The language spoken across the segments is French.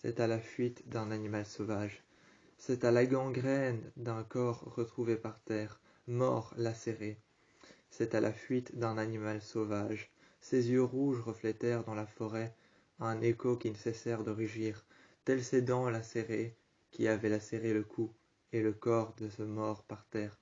c'est à la fuite d'un animal sauvage. C'est à la gangrène d'un corps retrouvé par terre, mort, lacéré. C'est à la fuite d'un animal sauvage. Ses yeux rouges reflétèrent dans la forêt un écho qui ne cessèrent de rugir, tels ses dents lacérées qui avaient lacéré le cou et le corps de ce mort par terre.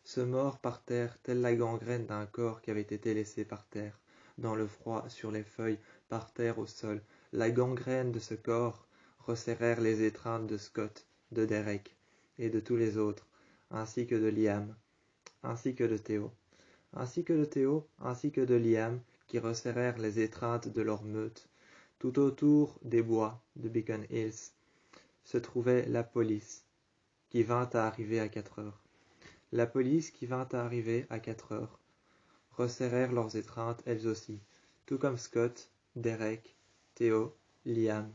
Ce mort par terre, telle la gangrène d'un corps qui avait été laissé par terre, dans le froid, sur les feuilles, par terre au sol. La gangrène de ce corps resserrèrent les étreintes de Scott, de Derek et de tous les autres, ainsi que de Liam, ainsi que de Théo, ainsi que de Liam, qui resserrèrent les étreintes de leur meute. Tout autour des bois de Beacon Hills se trouvait la police, qui vint à arriver à 4 heures. La police qui vint à arriver à 4 heures resserrèrent leurs étreintes elles aussi, tout comme Scott, Derek, Théo, Liam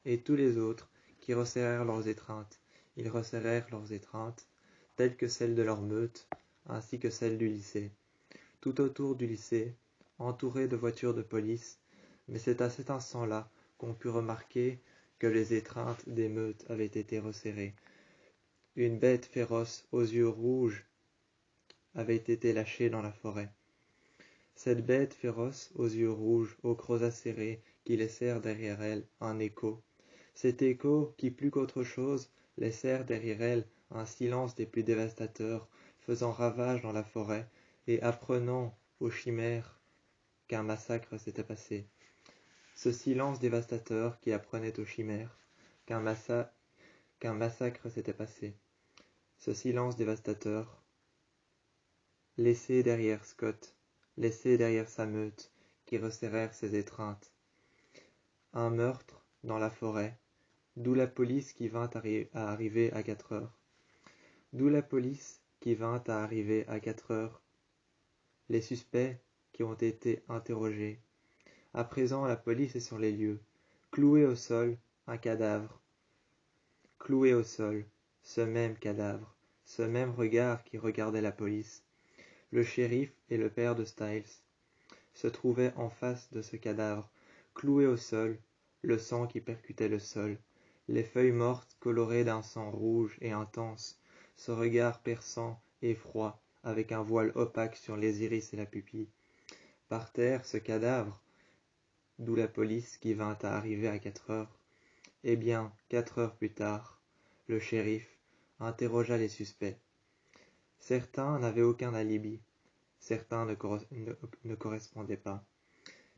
et tous les autres qui resserrèrent leurs étreintes. Ils resserrèrent leurs étreintes, telles que celles de leur meute, ainsi que celles du lycée. Tout autour du lycée, entouré de voitures de police, mais c'est à cet instant-là qu'on put remarquer que les étreintes des meutes avaient été resserrées. Une bête féroce aux yeux rouges avait été lâchée dans la forêt. Cette bête féroce aux yeux rouges, aux crocs acérés, qui laissèrent derrière elle un écho. Cet écho qui, plus qu'autre chose, laissèrent derrière elle un silence des plus dévastateurs, faisant ravage dans la forêt et apprenant aux chimères qu'un massacre s'était passé. Ce silence dévastateur qui apprenait aux chimères qu'un massacre s'était passé. Ce silence dévastateur, laissé derrière Scott, laissé derrière sa meute, qui resserrèrent ses étreintes. Un meurtre dans la forêt, d'où la police qui vint à arriver à 4 heures. D'où la police qui vint à arriver à 4 heures. Les suspects qui ont été interrogés. À présent, la police est sur les lieux. Cloué au sol, un cadavre. Cloué au sol, ce même cadavre, ce même regard qui regardait la police. Le shérif et le père de Styles se trouvaient en face de ce cadavre, cloué au sol, le sang qui percutait le sol, les feuilles mortes colorées d'un sang rouge et intense, ce regard perçant et froid, avec un voile opaque sur les iris et la pupille. Par terre, ce cadavre, d'où la police qui vint à arriver à 4 heures. Eh bien, 4 heures plus tard, le shérif interrogea les suspects. Certains n'avaient aucun alibi, certains ne correspondaient pas.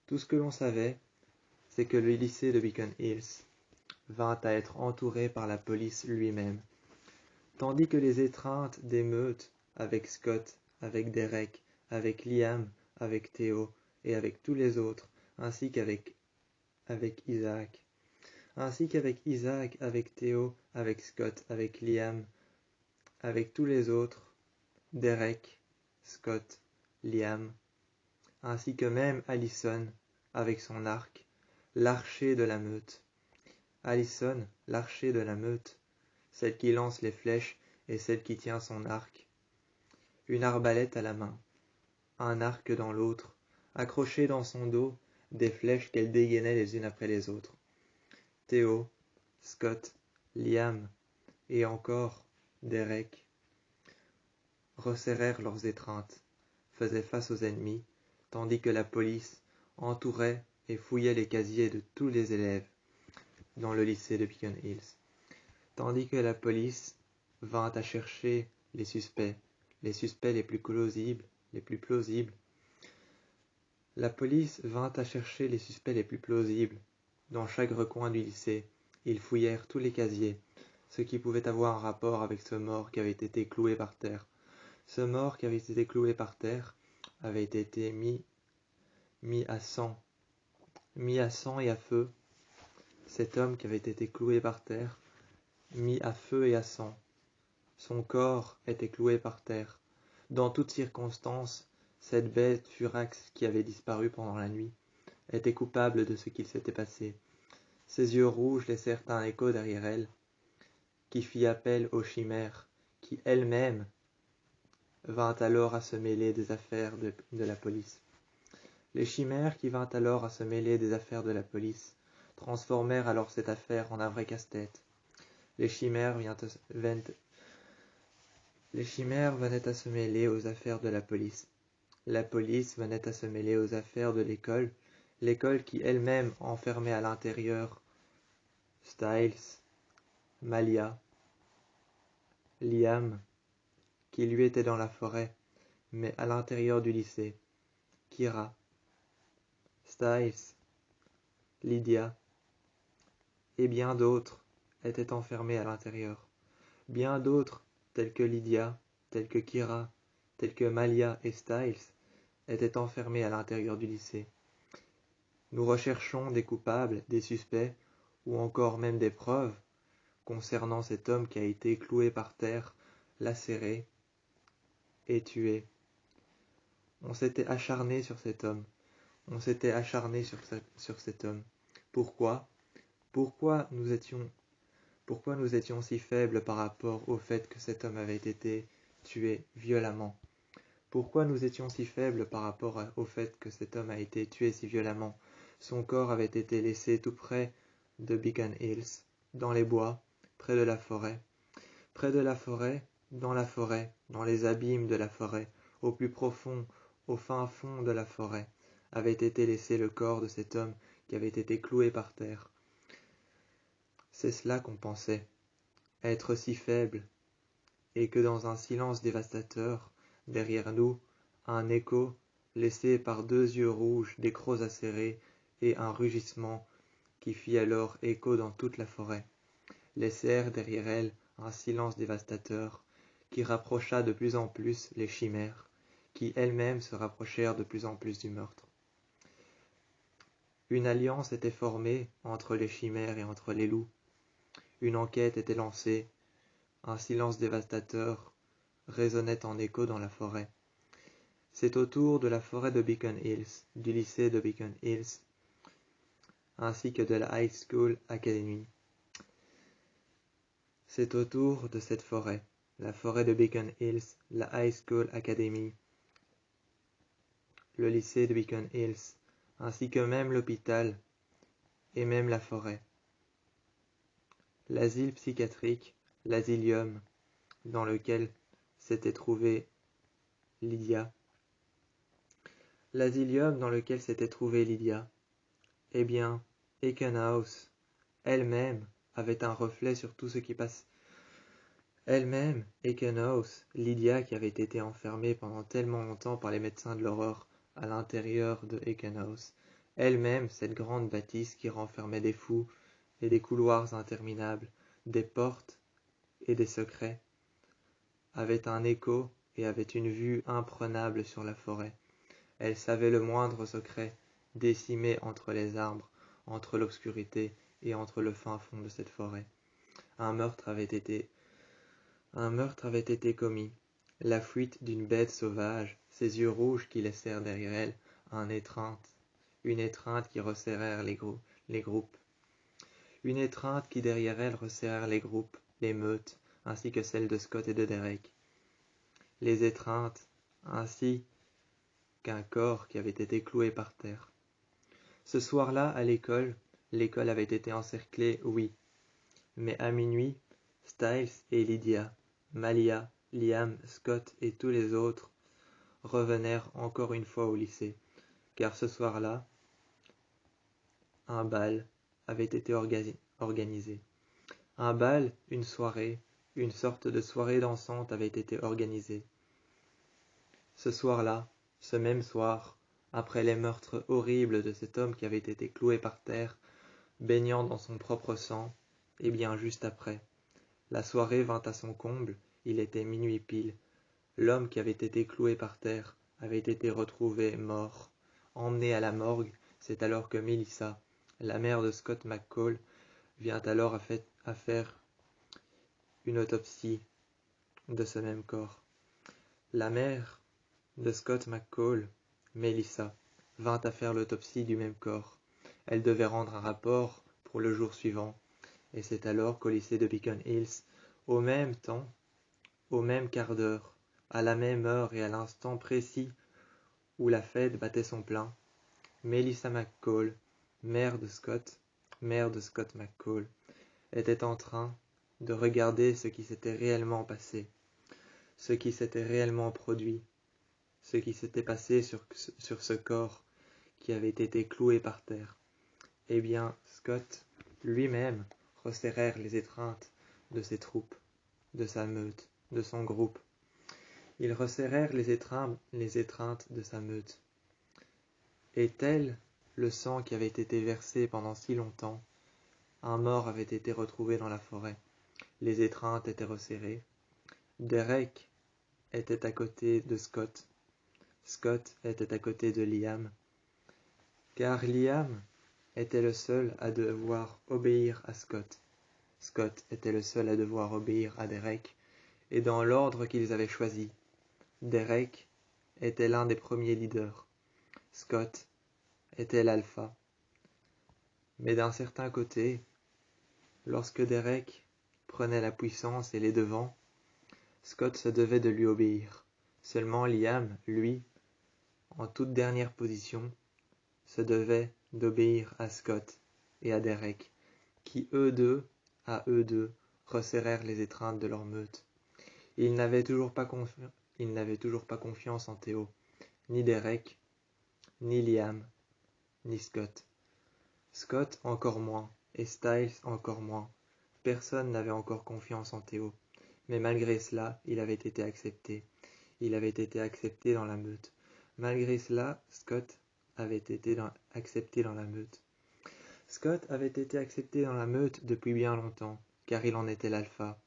Tout ce que l'on savait, c'est que le lycée de Beacon Hills vint à être entouré par la police lui-même, tandis que les étreintes d'émeute avec Scott, avec Derek, avec Liam, avec Théo et avec tous les autres, ainsi qu'avec Isaac, avec Théo, avec Scott, avec Liam, avec tous les autres, Derek, Scott, Liam, ainsi que même Allison, avec son arc, l'archer de la meute. Allison, l'archer de la meute, celle qui lance les flèches et celle qui tient son arc. Une arbalète à la main, un arc dans l'autre, accroché dans son dos, des flèches qu'elle dégainait les unes après les autres. Théo, Scott, Liam et encore Derek resserrèrent leurs étreintes, faisaient face aux ennemis, tandis que la police entourait et fouillait les casiers de tous les élèves dans le lycée de Beacon Hills, tandis que la police vint à chercher les suspects les plus plausibles. La police vint à chercher les suspects les plus plausibles. Dans chaque recoin du lycée, ils fouillèrent tous les casiers, ce qui pouvait avoir un rapport avec ce mort qui avait été cloué par terre. Ce mort qui avait été cloué par terre avait été mis à sang et à feu. Cet homme qui avait été cloué par terre, mis à feu et à sang. Son corps était cloué par terre. Dans toutes circonstances, cette bête furax qui avait disparu pendant la nuit était coupable de ce qu'il s'était passé. Ses yeux rouges laissèrent un écho derrière elle, qui fit appel aux chimères, qui elle-même vint alors à se mêler des affaires de la police. Les chimères qui vinrent alors à se mêler des affaires de la police, transformèrent alors cette affaire en un vrai casse-tête. Les chimères venaient à se mêler aux affaires de la police. La police venait à se mêler aux affaires de l'école, l'école qui elle-même enfermait à l'intérieur Styles, Malia, Liam, qui lui était dans la forêt, mais à l'intérieur du lycée, Kira, Styles, Lydia, et bien d'autres étaient enfermés à l'intérieur. Bien d'autres, tels que Lydia, tels que Kira, tels que Malia et Styles, étaient enfermés à l'intérieur du lycée. Nous recherchons des coupables, des suspects, ou encore même des preuves concernant cet homme qui a été cloué par terre, lacéré et tué. On s'était acharné sur cet homme. On s'était acharné sur cet homme. Pourquoi? Pourquoi nous étions si faibles par rapport au fait que cet homme avait été tué violemment? Pourquoi nous étions si faibles par rapport au fait que cet homme a été tué si violemment? Son corps avait été laissé tout près de Beacon Hills, dans les bois, près de la forêt. Près de la forêt, dans les abîmes de la forêt, au plus profond, au fin fond de la forêt, avait été laissé le corps de cet homme qui avait été cloué par terre. C'est cela qu'on pensait, être si faible, et que dans un silence dévastateur, derrière nous, un écho, laissé par 2 yeux rouges, des crocs acérés, et un rugissement qui fit alors écho dans toute la forêt, laissèrent derrière elle un silence dévastateur, qui rapprocha de plus en plus les chimères, qui elles-mêmes se rapprochèrent de plus en plus du meurtre. Une alliance était formée entre les chimères et entre les loups. Une enquête était lancée, un silence dévastateur résonnait en écho dans la forêt. C'est autour de la forêt de Beacon Hills, du lycée de Beacon Hills, ainsi que de la High School Academy. C'est autour de cette forêt, la forêt de Beacon Hills, la High School Academy, le lycée de Beacon Hills, ainsi que même l'hôpital et même la forêt. L'asile psychiatrique, l'asilium, dans lequel s'était trouvée Lydia. L'asilium dans lequel s'était trouvée Lydia. Eh bien, Ekenhouse, elle-même, avait un reflet sur tout ce qui passe. Elle-même, Ekenhouse, Lydia qui avait été enfermée pendant tellement longtemps par les médecins de l'horreur à l'intérieur de Ekenhouse, elle-même cette grande bâtisse qui renfermait des fous et des couloirs interminables, des portes et des secrets, avait un écho et avait une vue imprenable sur la forêt. Elle savait le moindre secret, décimé entre les arbres, entre l'obscurité et entre le fin fond de cette forêt. Un meurtre avait été commis. La fuite d'une bête sauvage, ses yeux rouges qui laissèrent derrière elle une étreinte qui resserrèrent les groupes. Une étreinte qui derrière elle resserrèrent les groupes, les meutes, ainsi que celles de Scott et de Derek. Les étreintes, ainsi qu'un corps qui avait été cloué par terre. Ce soir-là, à l'école avait été encerclée, oui, mais à minuit, Styles et Lydia, Malia, Liam, Scott et tous les autres revenèrent encore une fois au lycée, car ce soir-là, un bal avait été organisé. Un bal, une soirée, une sorte de soirée dansante avait été organisée. Ce soir-là, ce même soir, après les meurtres horribles de cet homme qui avait été cloué par terre, baignant dans son propre sang, et bien juste après. La soirée vint à son comble, il était minuit pile. L'homme qui avait été cloué par terre avait été retrouvé mort. Emmené à la morgue, c'est alors que Melissa, la mère de Scott McCall, vient alors à faire une autopsie de ce même corps. La mère de Scott McCall, Melissa, vint à faire l'autopsie du même corps. Elle devait rendre un rapport pour le jour suivant, et c'est alors qu'au lycée de Beacon Hills, au même temps, au même quart d'heure, à la même heure et à l'instant précis où la fête battait son plein, Melissa McCall, mère de Scott, mère de Scott McCall, était en train de regarder ce qui s'était réellement passé, ce qui s'était réellement produit, ce qui s'était passé sur ce corps qui avait été cloué par terre. Eh bien, Scott lui-même resserrèrent les étreintes de ses troupes, de sa meute, de son groupe. Ils resserrèrent les étreintes de sa meute. Et tel le sang qui avait été versé pendant si longtemps, un mort avait été retrouvé dans la forêt. Les étreintes étaient resserrées. Derek était à côté de Scott. Scott était à côté de Liam. Car Liam était le seul à devoir obéir à Scott. Scott était le seul à devoir obéir à Derek, et dans l'ordre qu'ils avaient choisi. Derek était l'un des premiers leaders. Scott était l'alpha. Mais d'un certain côté, lorsque Derek prenait la puissance et les devants, Scott se devait de lui obéir. Seulement Liam, lui, en toute dernière position, se devait d'obéir à Scott et à Derek, qui à eux deux, resserrèrent les étreintes de leur meute. Ils n'avaient toujours pas confiance en Théo, ni Derek, ni Liam, ni Scott. Scott encore moins, et Styles encore moins. Personne n'avait encore confiance en Théo. Mais malgré cela, il avait été accepté. Il avait été accepté dans la meute. Malgré cela, Scott avait été accepté dans la meute. Scott avait été accepté dans la meute depuis bien longtemps, car il en était l'alpha.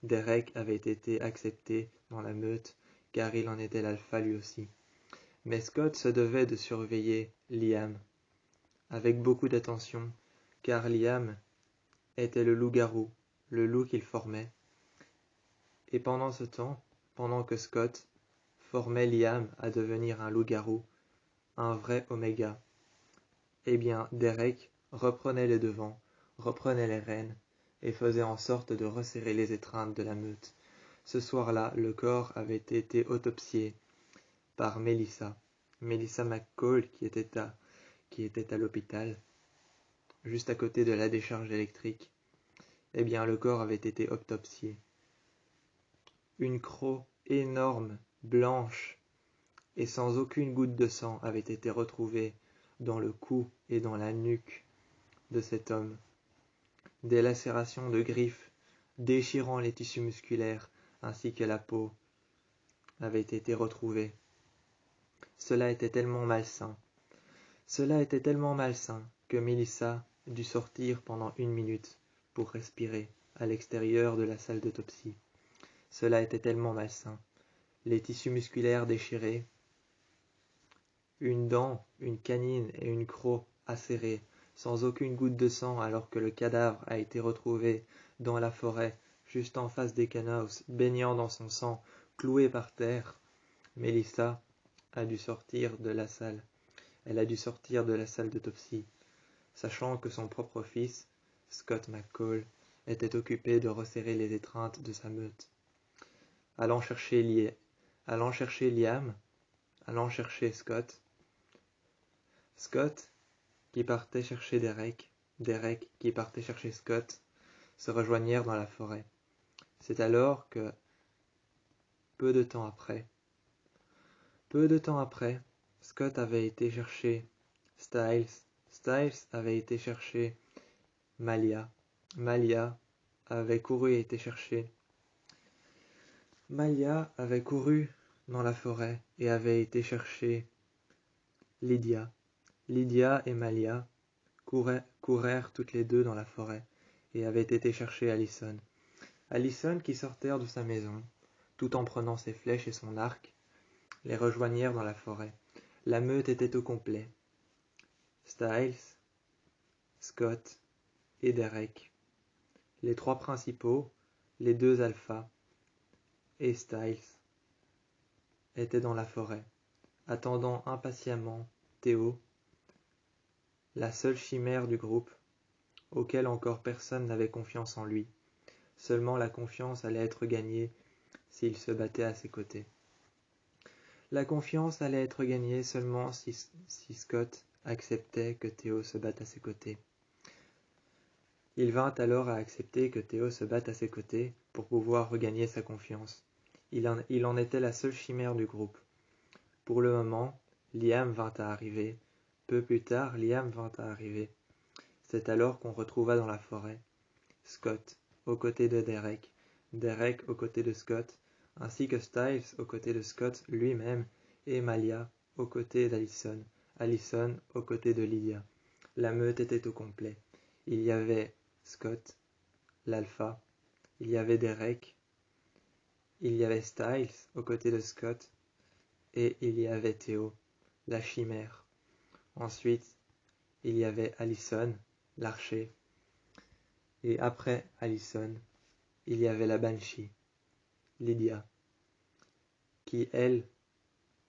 Derek avait été accepté dans la meute, car il en était l'alpha lui aussi. Mais Scott se devait de surveiller Liam, avec beaucoup d'attention, car Liam était le loup-garou, le loup qu'il formait. Et pendant ce temps, pendant que Scott formait Liam à devenir un loup-garou, un vrai Oméga, eh bien Derek reprenait les devants, reprenait les rênes, et faisait en sorte de resserrer les étreintes de la meute. Ce soir-là, le corps avait été autopsié par Melissa McCall, qui était à l'hôpital, juste à côté de la décharge électrique. Eh bien, le corps avait été autopsié. Une croc énorme, blanche, et sans aucune goutte de sang avait été retrouvée dans le cou et dans la nuque de cet homme. Des lacérations de griffes déchirant les tissus musculaires ainsi que la peau avaient été retrouvées. Cela était tellement malsain que Melissa dut sortir pendant 1 minute pour respirer à l'extérieur de la salle d'autopsie. Cela était tellement malsain. Les tissus musculaires déchirés, une dent, une canine et une croc acérées, sans aucune goutte de sang alors que le cadavre a été retrouvé dans la forêt, juste en face des Canoes, baignant dans son sang, cloué par terre. Melissa a dû sortir de la salle. Elle a dû sortir de la salle d'autopsie, sachant que son propre fils, Scott McCall, était occupé de resserrer les étreintes de sa meute. Allant chercher Liam, allant chercher Scott qui partait chercher Derek qui partait chercher Scott, se rejoignirent dans la forêt. C'est alors que, peu de temps après, Scott avait été chercher Styles avait été chercher Malia avait couru et été chercher Malia avait couru dans la forêt et avait été chercher Lydia et Malia courèrent toutes les deux dans la forêt et avaient été chercher Allison qui sortait de sa maison, tout en prenant ses flèches et son arc, les rejoignirent dans la forêt. La meute était au complet. Styles, Scott et Derek, les 3 principaux, les 2 alphas et Styles, étaient dans la forêt, attendant impatiemment Théo, la seule chimère du groupe, auquel encore personne n'avait confiance en lui. Seulement la confiance allait être gagnée s'il se battait à ses côtés. La confiance allait être gagnée seulement si Scott acceptait que Théo se batte à ses côtés. Il vint alors à accepter que Théo se batte à ses côtés pour pouvoir regagner sa confiance. Il en était la seule chimère du groupe. Pour le moment, Liam vint à arriver. Peu plus tard, Liam vint à arriver. C'est alors qu'on retrouva dans la forêt Scott, aux côtés de Derek, Derek aux côtés de Scott, ainsi que Styles aux côtés de Scott lui-même, et Malia aux côtés d'Allison, Allison aux côtés de Lydia. La meute était au complet. Il y avait Scott, l'alpha, il y avait Derek, il y avait Styles aux côtés de Scott, et il y avait Théo, la chimère. Ensuite, il y avait Allison, l'archer, et après Allison, il y avait la Banshee, Lydia, qui, elle,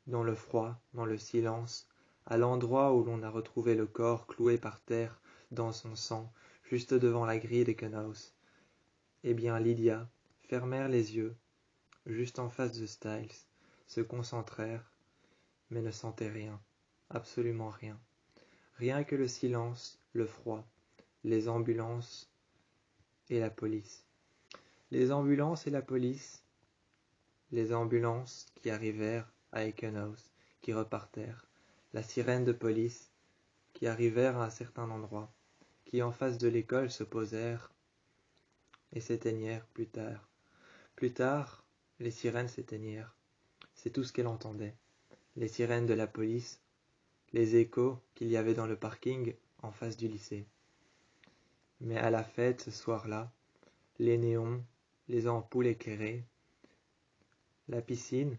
dans le froid, dans le silence, à l'endroit où l'on a retrouvé le corps cloué par terre dans son sang, juste devant la grille des Kenhouse, eh bien Lydia fermèrent les yeux, juste en face de Styles, se concentrèrent, mais ne sentaient rien, absolument rien. Rien que le silence, le froid, les ambulances et la police. Les ambulances et la police, les ambulances qui arrivèrent à Ekenhouse, qui repartèrent, la sirène de police, qui arrivèrent à un certain endroit, qui en face de l'école se posèrent et s'éteignèrent plus tard. Plus tard, les sirènes s'éteignèrent. C'est tout ce qu'elle entendait. Les sirènes de la police, les échos qu'il y avait dans le parking en face du lycée. Mais à la fête ce soir-là, les néons, les ampoules éclairées, la piscine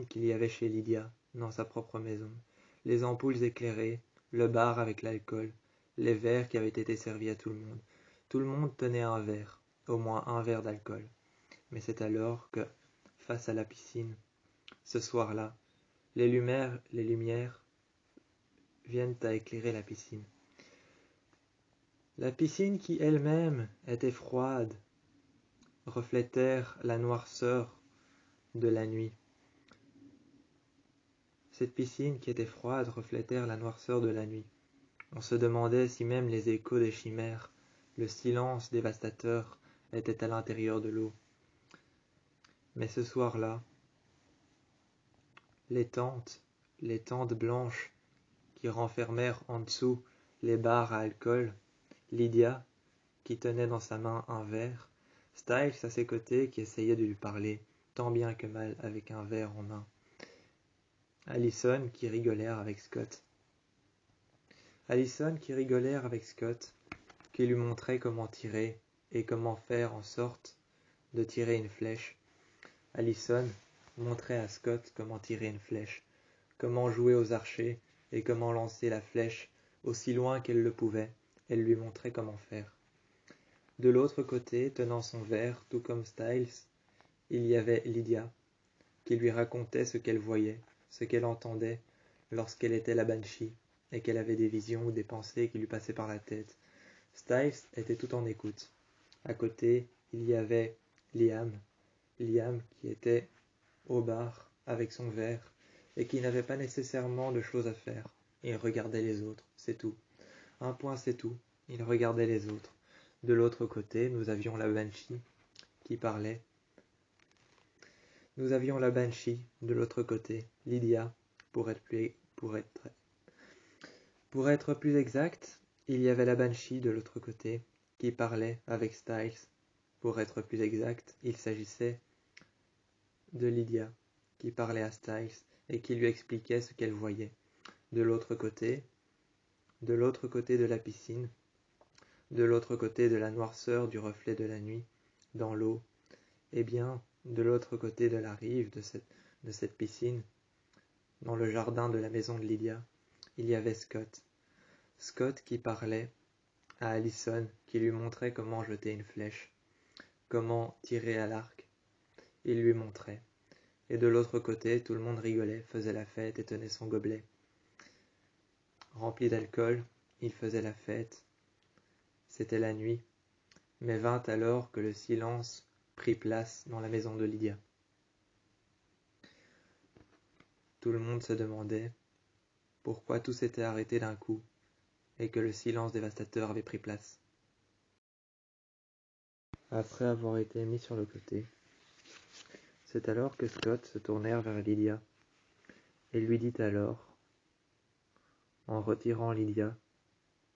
qu'il y avait chez Lydia, dans sa propre maison, les ampoules éclairées, le bar avec l'alcool, les verres qui avaient été servis à tout le monde. Tout le monde tenait un verre, au moins un verre d'alcool. Mais c'est alors que, face à la piscine, ce soir-là, les lumières viennent à éclairer la piscine. La piscine qui elle-même était froide, reflètèrent la noirceur de la nuit. Cette piscine qui était froide reflètèrent la noirceur de la nuit. On se demandait si même les échos des chimères, le silence dévastateur, étaient à l'intérieur de l'eau. Mais ce soir-là, les tentes blanches qui renfermèrent en dessous les barres à alcool, Lydia, qui tenait dans sa main un verre, Styles à ses côtés qui essayait de lui parler, tant bien que mal avec un verre en main. Allison qui rigolèrent avec Scott. Allison qui rigolèrent avec Scott, qui lui montrait comment tirer et comment faire en sorte de tirer une flèche. Allison montrait à Scott comment tirer une flèche, comment jouer aux archers et comment lancer la flèche aussi loin qu'elle le pouvait. Elle lui montrait comment faire. De l'autre côté, tenant son verre, tout comme Styles, il y avait Lydia, qui lui racontait ce qu'elle voyait, ce qu'elle entendait lorsqu'elle était la Banshee, et qu'elle avait des visions ou des pensées qui lui passaient par la tête. Styles était tout en écoute. À côté, il y avait Liam qui était au bar avec son verre, et qui n'avait pas nécessairement de choses à faire. Il regardait les autres, c'est tout. Un point, c'est tout. Il regardait les autres. De l'autre côté, nous avions la Banshee qui parlait. Nous avions la Banshee de l'autre côté, Lydia, pour être plus exact, il y avait la Banshee de l'autre côté qui parlait avec Styles. Pour être plus exact, il s'agissait de Lydia qui parlait à Styles et qui lui expliquait ce qu'elle voyait. De l'autre côté de la piscine, de l'autre côté de la noirceur du reflet de la nuit, dans l'eau, eh bien, de l'autre côté de la rive de cette piscine, dans le jardin de la maison de Lydia, il y avait Scott. Scott qui parlait à Allison, qui lui montrait comment jeter une flèche, comment tirer à l'arc. Il lui montrait. Et de l'autre côté, tout le monde rigolait, faisait la fête et tenait son gobelet. Rempli d'alcool, il faisait la fête. C'était la nuit, mais vint alors que le silence prit place dans la maison de Lydia. Tout le monde se demandait pourquoi tout s'était arrêté d'un coup, et que le silence dévastateur avait pris place. Après avoir été mis sur le côté, c'est alors que Scott se tournèrent vers Lydia et lui dit alors, en retirant Lydia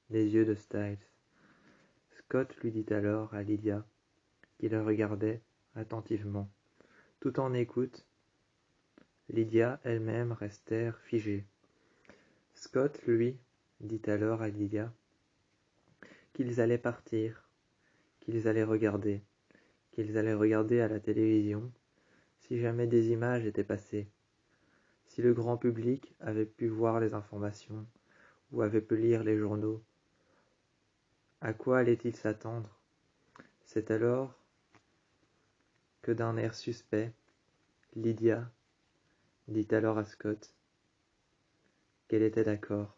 des yeux de Styles. Scott lui dit alors à Lydia, qui le regardait attentivement. Tout en écoute, Lydia elle-même restèrent figées. Scott, lui, dit alors à Lydia qu'ils allaient partir, qu'ils allaient regarder à la télévision, si jamais des images étaient passées, si le grand public avait pu voir les informations ou avait pu lire les journaux. À quoi allait-il s'attendre? C'est alors que d'un air suspect, Lydia dit alors à Scott qu'elle était d'accord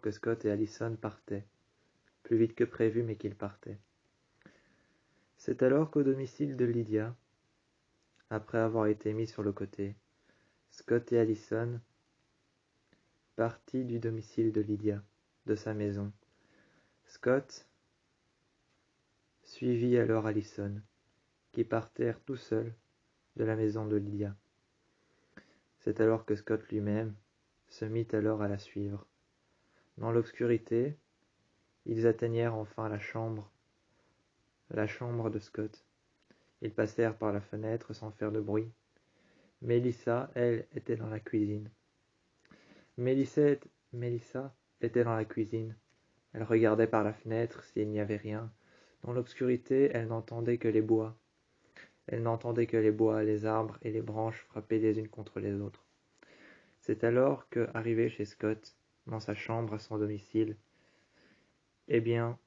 que Scott et Allison partaient, plus vite que prévu mais qu'ils partaient. C'est alors qu'au domicile de Lydia, après avoir été mis sur le côté, Scott et Allison partis du domicile de Lydia, de sa maison. Scott suivit alors Allison, qui partèrent tout seuls de la maison de Lydia. C'est alors que Scott lui-même se mit alors à la suivre. Dans l'obscurité, ils atteignèrent enfin la chambre de Scott. Ils passèrent par la fenêtre sans faire de bruit. Mélissa, elle, était dans la cuisine. Mélissa était dans la cuisine. Elle regardait par la fenêtre s'il n'y avait rien. Dans l'obscurité, elle n'entendait que les bois. Les arbres et les branches frappaient les unes contre les autres. C'est alors que, arrivé chez Scott, dans sa chambre à son domicile, eh bien,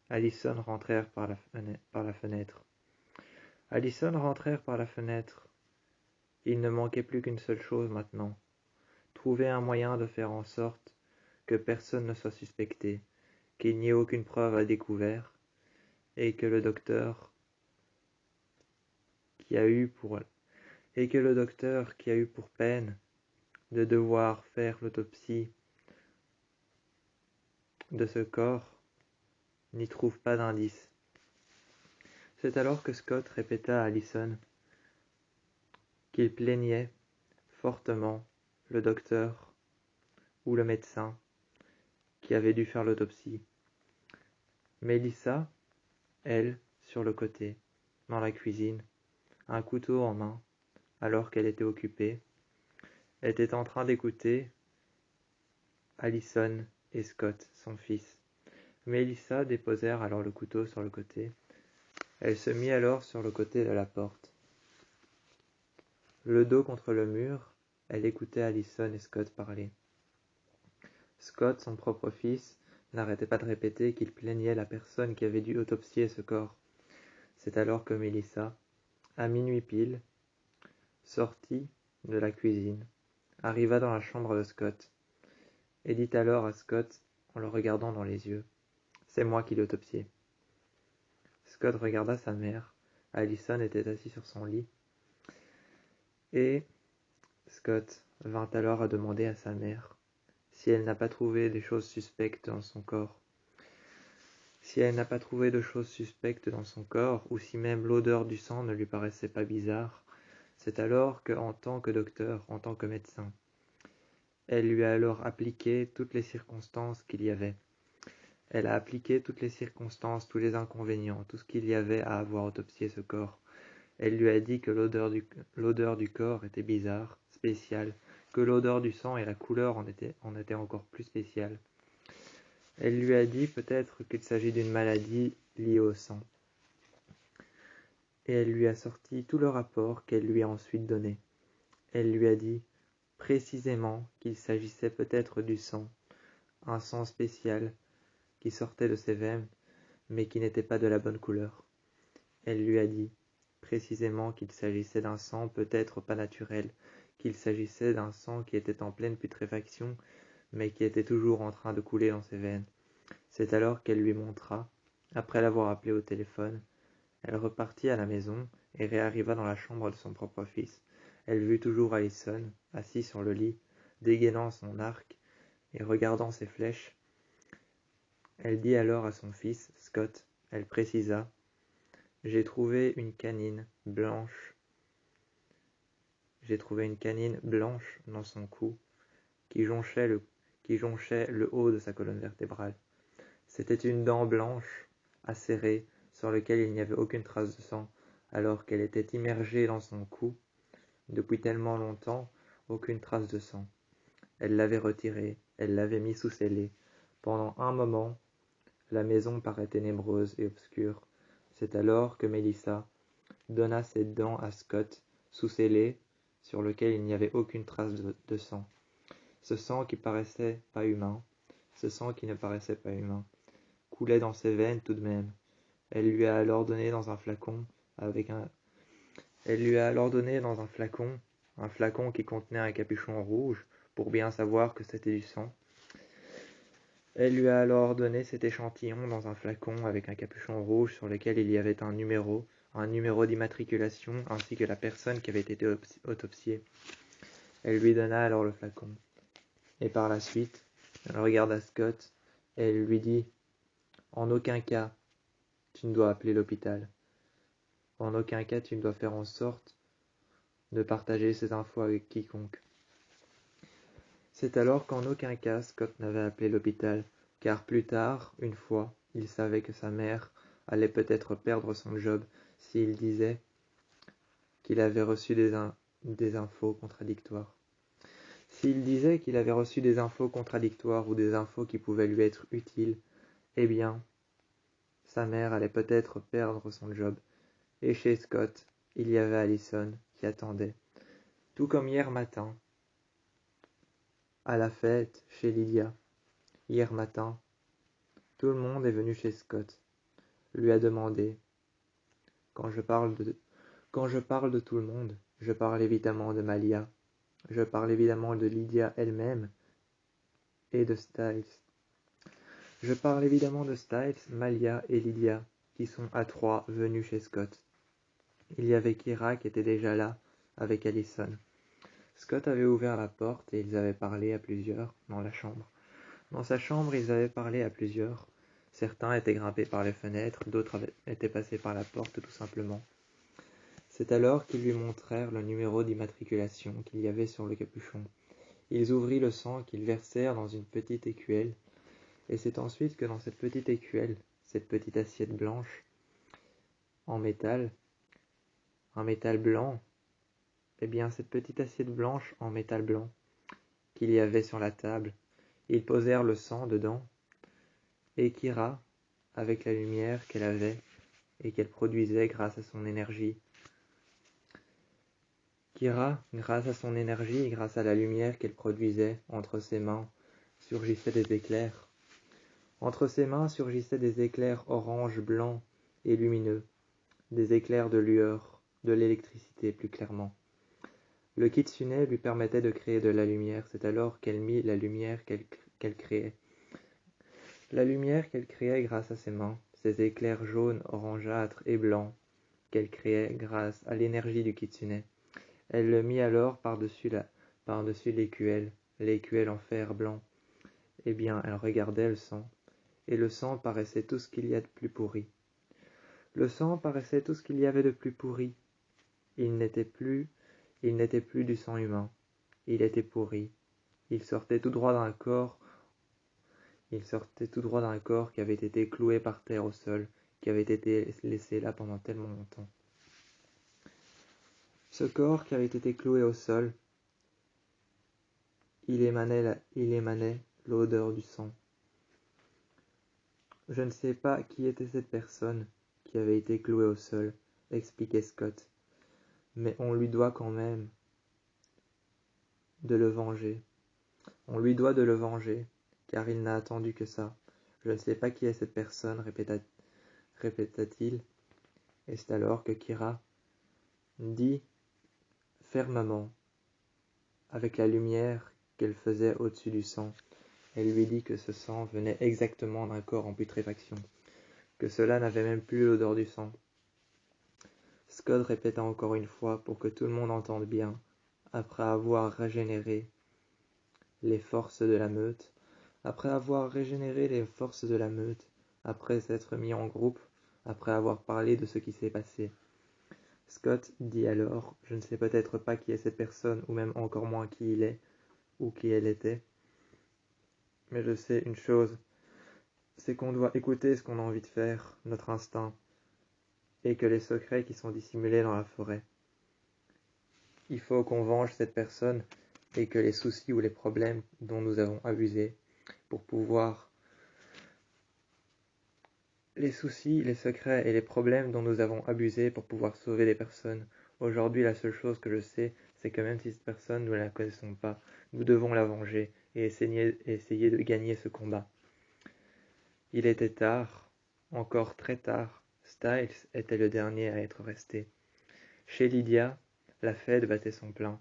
Allison rentrèrent par la fenêtre. Il ne manquait plus qu'une seule chose maintenant. Trouver un moyen de faire en sorte que personne ne soit suspecté, qu'il n'y ait aucune preuve à découvert, et que le docteur qui a eu pour peine de devoir faire l'autopsie de ce corps n'y trouve pas d'indice. C'est alors que Scott répéta à Allison qu'il plaignait fortement le docteur ou le médecin qui avait dû faire l'autopsie. Mélissa, elle, sur le côté, dans la cuisine, un couteau en main, alors qu'elle était occupée, était en train d'écouter Allison et Scott, son fils. Mélissa déposèrent alors le couteau sur le côté. Elle se mit alors sur le côté de la porte. Le dos contre le mur, elle écoutait Allison et Scott parler. Scott, son propre fils, n'arrêtait pas de répéter qu'il plaignait la personne qui avait dû autopsier ce corps. C'est alors que Mélissa, à minuit pile, sortit de la cuisine, arriva dans la chambre de Scott, et dit alors à Scott, en le regardant dans les yeux, « C'est moi qui l'ai autopsié. » Scott regarda sa mère. Allison était assis sur son lit. Et Scott vint alors à demander à sa mère si elle n'a pas trouvé des choses suspectes dans son corps. Si elle n'a pas trouvé de choses suspectes dans son corps, ou si même l'odeur du sang ne lui paraissait pas bizarre, c'est alors que, en tant que docteur, en tant que médecin, elle lui a alors appliqué toutes les circonstances qu'il y avait. Elle a appliqué toutes les circonstances, tous les inconvénients, tout ce qu'il y avait à avoir autopsié ce corps. Elle lui a dit que l'odeur du corps était bizarre, spéciale, que l'odeur du sang et la couleur en étaient encore plus spéciales. Elle lui a dit peut-être qu'il s'agit d'une maladie liée au sang. Et elle lui a sorti tout le rapport qu'elle lui a ensuite donné. Elle lui a dit précisément qu'il s'agissait peut-être du sang, un sang spécial qui sortait de ses veines, mais qui n'était pas de la bonne couleur. Elle lui a dit précisément qu'il s'agissait d'un sang peut-être pas naturel, qu'il s'agissait d'un sang qui était en pleine putréfaction, mais qui était toujours en train de couler dans ses veines. C'est alors qu'elle lui montra, après l'avoir appelé au téléphone. Elle repartit à la maison et réarriva dans la chambre de son propre fils. Elle vit toujours Allison, assis sur le lit, dégainant son arc et regardant ses flèches, elle dit alors à son fils, Scott, elle précisa, « J'ai trouvé une canine blanche dans son cou qui jonchait le haut de sa colonne vertébrale. C'était une dent blanche, acérée, sur laquelle il n'y avait aucune trace de sang, alors qu'elle était immergée dans son cou. Depuis tellement longtemps, aucune trace de sang. Elle l'avait retirée, elle l'avait mis sous scellé. Pendant un moment, la maison paraît ténébreuse et obscure. C'est alors que Mélissa donna ses dents à Scott, sous scellé, sur lequel il n'y avait aucune trace de sang. Ce sang qui ne paraissait pas humain, coulait dans ses veines tout de même. Elle lui a alors donné dans un flacon un flacon qui contenait un capuchon rouge, pour bien savoir que c'était du sang. Elle lui a alors donné cet échantillon dans un flacon avec un capuchon rouge sur lequel il y avait un numéro d'immatriculation ainsi que la personne qui avait été autopsiée. Elle lui donna alors le flacon. Et par la suite, elle regarda Scott et elle lui dit « En aucun cas, tu ne dois appeler l'hôpital. En aucun cas, tu ne dois faire en sorte de partager ces infos avec quiconque. » C'est alors qu'en aucun cas Scott n'avait appelé l'hôpital, car plus tard, une fois, il savait que sa mère allait peut-être perdre son job s'il disait qu'il avait reçu des infos contradictoires. S'il disait qu'il avait reçu des infos contradictoires ou des infos qui pouvaient lui être utiles, eh bien, sa mère allait peut-être perdre son job. Et chez Scott, il y avait Allison qui attendait, tout comme hier matin, à la fête chez Lydia. Hier matin, tout le monde est venu chez Scott, lui a demandé. Quand je parle de tout le monde, je parle évidemment de Malia, je parle évidemment de Lydia elle-même et de Styles. Je parle évidemment de Styles, Malia et Lydia, qui sont à trois venus chez Scott. Il y avait Kira qui était déjà là, avec Allison. Scott avait ouvert la porte et ils avaient parlé à plusieurs dans la chambre. Dans sa chambre, ils avaient parlé à plusieurs. Certains étaient grimpés par les fenêtres, d'autres étaient passés par la porte tout simplement. C'est alors qu'ils lui montrèrent le numéro d'immatriculation qu'il y avait sur le capuchon. Ils ouvrirent le sang qu'ils versèrent dans une petite écuelle, et c'est ensuite que dans cette petite écuelle, cette petite assiette blanche, en métal, un métal blanc, eh bien cette petite assiette blanche en métal blanc qu'il y avait sur la table, ils posèrent le sang dedans, et Kira, avec la lumière qu'elle avait et qu'elle produisait grâce à son énergie, Kira, grâce à son énergie et grâce à la lumière qu'elle produisait, entre ses mains surgissaient des éclairs. Entre ses mains surgissaient des éclairs orange, blancs et lumineux, des éclairs de lueur, de l'électricité plus clairement. Le kitsune lui permettait de créer de la lumière, c'est alors qu'elle mit la lumière qu'elle créait. La lumière qu'elle créait grâce à ses mains, ces éclairs jaunes, orangeâtres et blancs qu'elle créait grâce à l'énergie du kitsune. Elle le mit alors par-dessus l'écuelle en fer blanc. Eh bien, elle regardait le sang, et le sang paraissait tout ce qu'il y a de plus pourri. Le sang paraissait tout ce qu'il y avait de plus pourri. Il n'était plus du sang humain. Il était pourri. Il sortait tout droit d'un corps qui avait été cloué par terre au sol, qui avait été laissé là pendant tellement longtemps. Ce corps qui avait été cloué au sol, il émanait l'odeur du sang. Je ne sais pas qui était cette personne qui avait été clouée au sol, expliquait Scott, mais on lui doit quand même de le venger. On lui doit de le venger, car il n'a attendu que ça. Je ne sais pas qui est cette personne, répéta-t-il, et c'est alors que Kira dit fermement, avec la lumière qu'elle faisait au-dessus du sang, elle lui dit que ce sang venait exactement d'un corps en putréfaction, que cela n'avait même plus l'odeur du sang. Scott répéta encore une fois pour que tout le monde entende bien, après avoir régénéré les forces de la meute, Après avoir régénéré les forces de la meute, après s'être mis en groupe, après avoir parlé de ce qui s'est passé, Scott dit alors: « Je ne sais peut-être pas qui est cette personne, ou même encore moins qui il est, ou qui elle était, mais je sais une chose, c'est qu'on doit écouter ce qu'on a envie de faire, notre instinct, et que les secrets qui sont dissimulés dans la forêt. Il faut qu'on venge cette personne et que les soucis ou les problèmes dont nous avons abusé pour pouvoir... Les soucis, les secrets et les problèmes dont nous avons abusé pour pouvoir sauver des personnes. Aujourd'hui, la seule chose que je sais, c'est que même si cette personne, nous ne la connaissons pas, nous devons la venger et essayer de gagner ce combat. » Il était tard, encore très tard. Styles était le dernier à être resté. Chez Lydia, la fête battait son plein.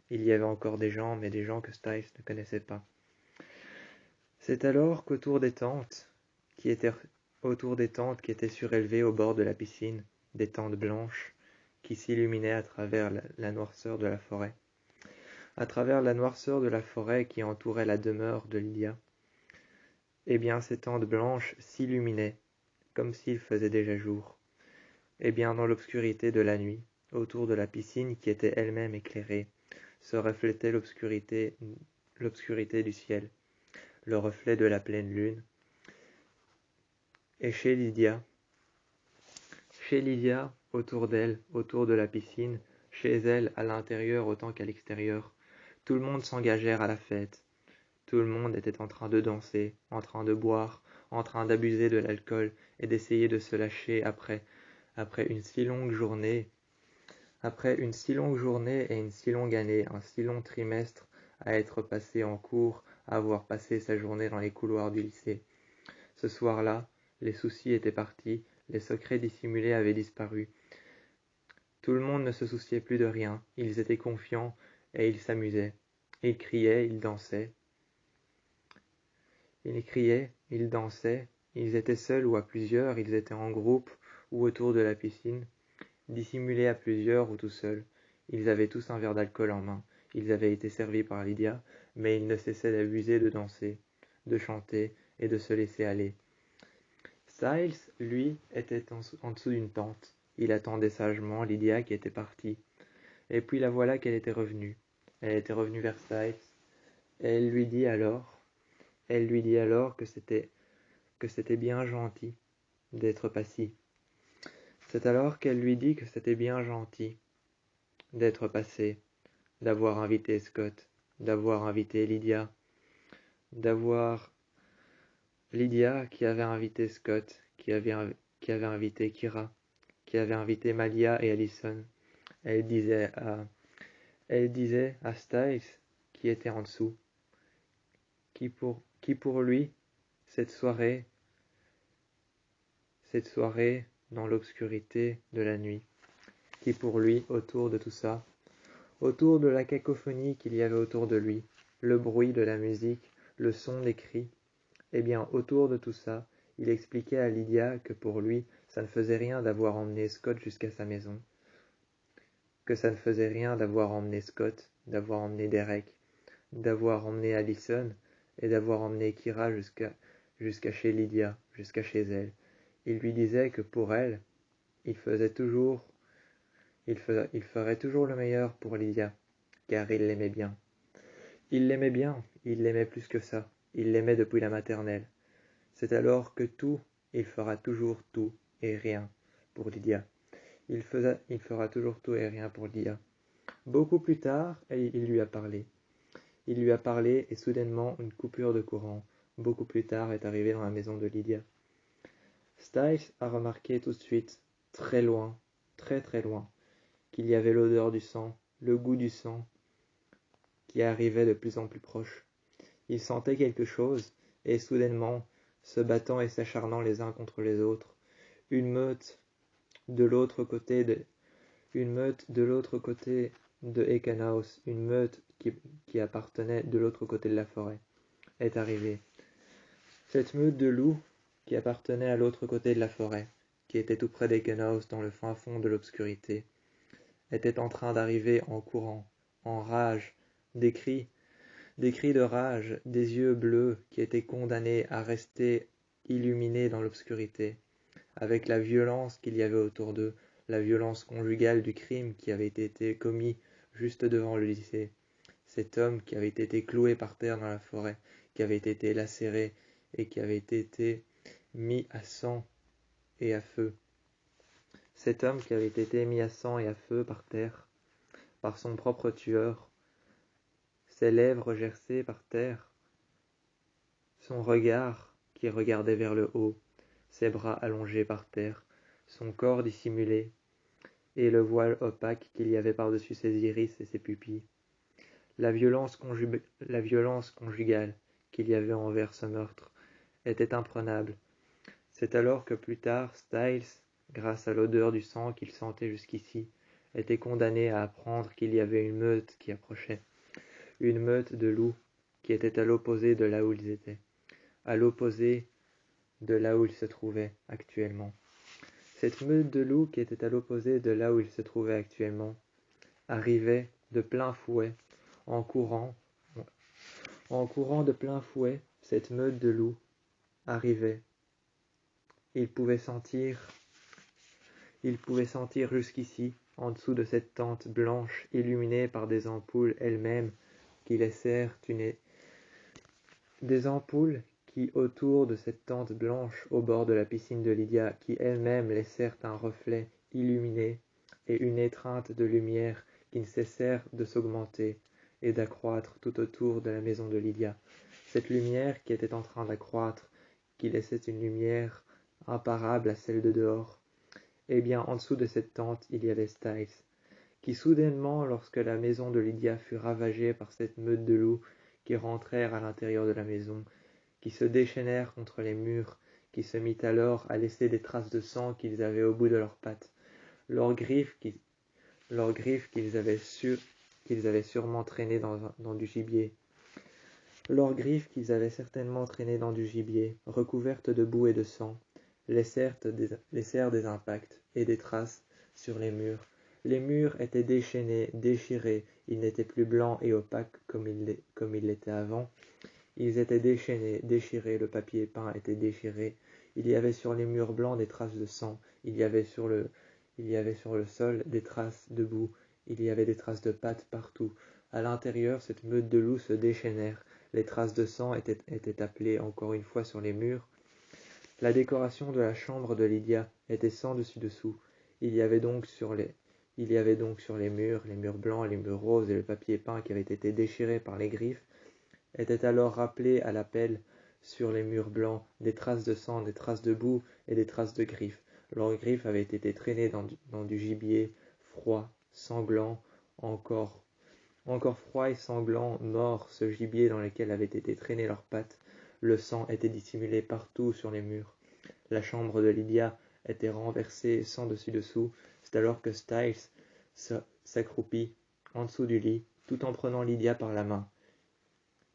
Il y avait encore des gens, mais des gens que Styles ne connaissait pas. C'est alors qu'autour des tentes, qui étaient surélevées au bord de la piscine, des tentes blanches qui s'illuminaient à travers la noirceur de la forêt. À travers la noirceur de la forêt qui entourait la demeure de Lydia, eh bien ces tentes blanches s'illuminaient, comme s'il faisait déjà jour. Eh bien dans l'obscurité de la nuit, autour de la piscine qui était elle-même éclairée, se reflétait l'obscurité du ciel, le reflet de la pleine lune. Et chez Lydia, autour d'elle, autour de la piscine, chez elle, à l'intérieur autant qu'à l'extérieur, tout le monde s'engagèrent à la fête. Tout le monde était en train de danser, en train de boire, en train d'abuser de l'alcool et d'essayer de se lâcher après une si longue journée. Après une si longue journée et une si longue année, un si long trimestre à être passé en cours, à avoir passé sa journée dans les couloirs du lycée. Ce soir-là, les soucis étaient partis, les secrets dissimulés avaient disparu. Tout le monde ne se souciait plus de rien, ils étaient confiants et ils s'amusaient. Ils criaient, ils dansaient. Ils étaient seuls ou à plusieurs, ils étaient en groupe ou autour de la piscine, dissimulés à plusieurs ou tout seuls. Ils avaient tous un verre d'alcool en main, ils avaient été servis par Lydia, mais ils ne cessaient d'abuser, de danser, de chanter et de se laisser aller. Styles, lui, était en dessous d'une tente. Il attendait sagement Lydia qui était partie. Et puis la voilà qu'elle était revenue. Elle était revenue vers Styles. Et elle lui dit alors que c'était bien gentil d'être passé. C'est alors qu'elle lui dit que c'était bien gentil d'être passé, d'avoir invité Scott, d'avoir invité Lydia, d'avoir Lydia qui avait invité Scott, qui avait invité Kira, qui avait invité Malia et Allison. Elle disait à Styles, qui était en dessous, qui pour lui, cette soirée dans l'obscurité de la nuit, qui pour lui, autour de tout ça, autour de la cacophonie qu'il y avait autour de lui, le bruit de la musique, le son des cris, eh bien, autour de tout ça, il expliquait à Lydia que pour lui, ça ne faisait rien d'avoir emmené Scott jusqu'à sa maison, que ça ne faisait rien d'avoir emmené Scott, d'avoir emmené Derek, d'avoir emmené Allison et d'avoir emmené Kira jusqu'à chez Lydia, jusqu'à chez elle. Il lui disait que pour elle, il ferait toujours le meilleur pour Lydia, car il l'aimait bien. Il l'aimait plus que ça, il l'aimait depuis la maternelle. C'est alors que il fera toujours tout et rien pour Lydia. Il fera toujours tout et rien pour Lydia. Beaucoup plus tard, il lui a parlé. Il lui a parlé et soudainement une coupure de courant, beaucoup plus tard, est arrivée dans la maison de Lydia. Styles a remarqué tout de suite, très loin, très très loin, qu'il y avait l'odeur du sang, le goût du sang, qui arrivait de plus en plus proche. Il sentait quelque chose, et soudainement, se battant et s'acharnant les uns contre les autres, une meute de l'autre côté de Ekenhouse, une meute qui appartenait de l'autre côté de la forêt, est arrivée. Cette meute de loups qui appartenait à l'autre côté de la forêt, qui était tout près d'Ekenhouse dans le fin fond de l'obscurité, était en train d'arriver en courant, en rage, des cris Des cris de rage, des yeux bleus qui étaient condamnés à rester illuminés dans l'obscurité, avec la violence qu'il y avait autour d'eux, la violence conjugale du crime qui avait été commis juste devant le lycée. Cet homme qui avait été cloué par terre dans la forêt, qui avait été lacéré et qui avait été mis à sang et à feu. Cet homme qui avait été mis à sang et à feu par terre, par son propre tueur, ses lèvres gercées par terre, son regard qui regardait vers le haut, ses bras allongés par terre, son corps dissimulé, et le voile opaque qu'il y avait par-dessus ses iris et ses pupilles. La violence conjugale qu'il y avait envers ce meurtre était imprenable. C'est alors que plus tard Styles, grâce à l'odeur du sang qu'il sentait jusqu'ici, était condamné à apprendre qu'il y avait une meute qui approchait, une meute de loups qui était à l'opposé de là où ils étaient, à l'opposé de là où ils se trouvaient actuellement. Cette meute de loups qui était à l'opposé de là où ils se trouvaient actuellement arrivait de plein fouet, en courant de plein fouet, cette meute de loups arrivait. Il pouvait sentir jusqu'ici, en dessous de cette tente blanche illuminée par des ampoules elles-mêmes qui laissèrent des ampoules qui, autour de cette tente blanche au bord de la piscine de Lydia, qui elles-mêmes laissèrent un reflet illuminé et une étreinte de lumière qui ne cessèrent de s'augmenter et d'accroître tout autour de la maison de Lydia. Cette lumière qui était en train d'accroître, qui laissait une lumière imparable à celle de dehors. Eh bien, en dessous de cette tente, il y avait Styles, qui soudainement, lorsque la maison de Lydia fut ravagée par cette meute de loups qui rentrèrent à l'intérieur de la maison, qui se déchaînèrent contre les murs, qui se mit alors à laisser des traces de sang qu'ils avaient au bout de leurs pattes, leurs griffes qu'ils avaient sûrement traînées dans du gibier. Leurs griffes qu'ils avaient certainement traînées dans du gibier, recouvertes de boue et de sang, laissèrent des impacts et des traces sur les murs. Les murs étaient déchaînés, déchirés, ils n'étaient plus blancs et opaques comme ils l'étaient avant. Ils étaient déchaînés, déchirés, le papier peint était déchiré. Il y avait sur les murs blancs des traces de sang, il y avait sur le sol des traces de boue, il y avait des traces de pattes partout. À l'intérieur, cette meute de loups se déchaînèrent. Les traces de sang étaient appelées encore une fois sur les murs. La décoration de la chambre de Lydia était sans dessus-dessous. Il y avait donc sur les murs blancs, les murs roses et le papier peint qui avait été déchiré par les griffes, étaient alors rappelés à l'appel sur les murs blancs des traces de sang, des traces de boue et des traces de griffes. Leurs griffes avaient été traînées dans du gibier froid, sanglant, encore froid et sanglant, mort, ce gibier dans lequel avaient été traînées leurs pattes. Le sang était dissimulé partout sur les murs. La chambre de Lydia était renversée sans dessus-dessous. C'est alors que Styles s'accroupit en dessous du lit, tout en prenant Lydia par la main.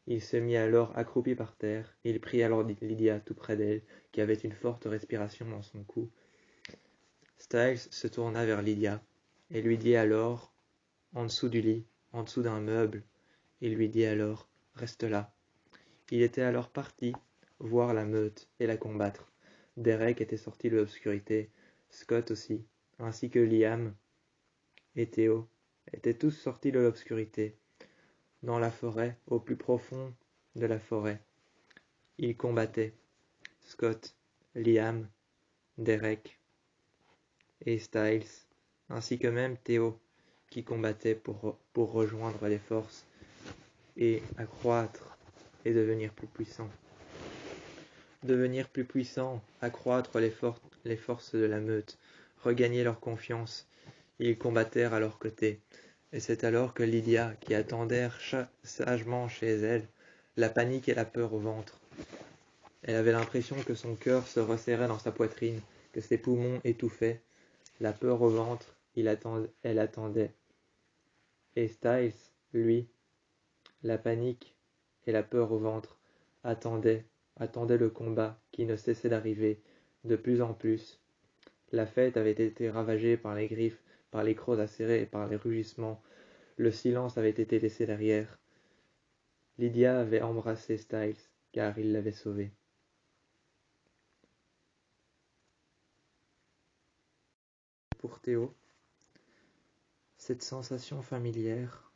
Il se mit alors accroupi par terre. Il prit alors Lydia tout près d'elle, qui avait une forte respiration dans son cou. Styles se tourna vers Lydia et lui dit alors, en dessous du lit, en dessous d'un meuble, il lui dit alors « Reste là ». Il était alors parti voir la meute et la combattre. Derek était sorti de l'obscurité, Scott aussi, ainsi que Liam et Theo étaient tous sortis de l'obscurité. Dans la forêt, au plus profond de la forêt, ils combattaient. Scott, Liam, Derek et Styles, ainsi que même Theo, qui combattait pour rejoindre les forces et accroître et devenir plus puissant. Devenir plus puissant, accroître les forces de la meute, regagner leur confiance. Ils combattèrent à leur côté. Et c'est alors que Lydia, qui attendait sagement chez elle, la panique et la peur au ventre. Elle avait l'impression que son cœur se resserrait dans sa poitrine, que ses poumons étouffaient. La peur au ventre, elle attendait. Et Styles, lui, la panique et la peur au ventre, attendait le combat qui ne cessait d'arriver, de plus en plus. La fête avait été ravagée par les griffes, par les crocs acérés et par les rugissements. Le silence avait été laissé derrière. Lydia avait embrassé Styles, car il l'avait sauvée. Pour Théo, cette sensation familière,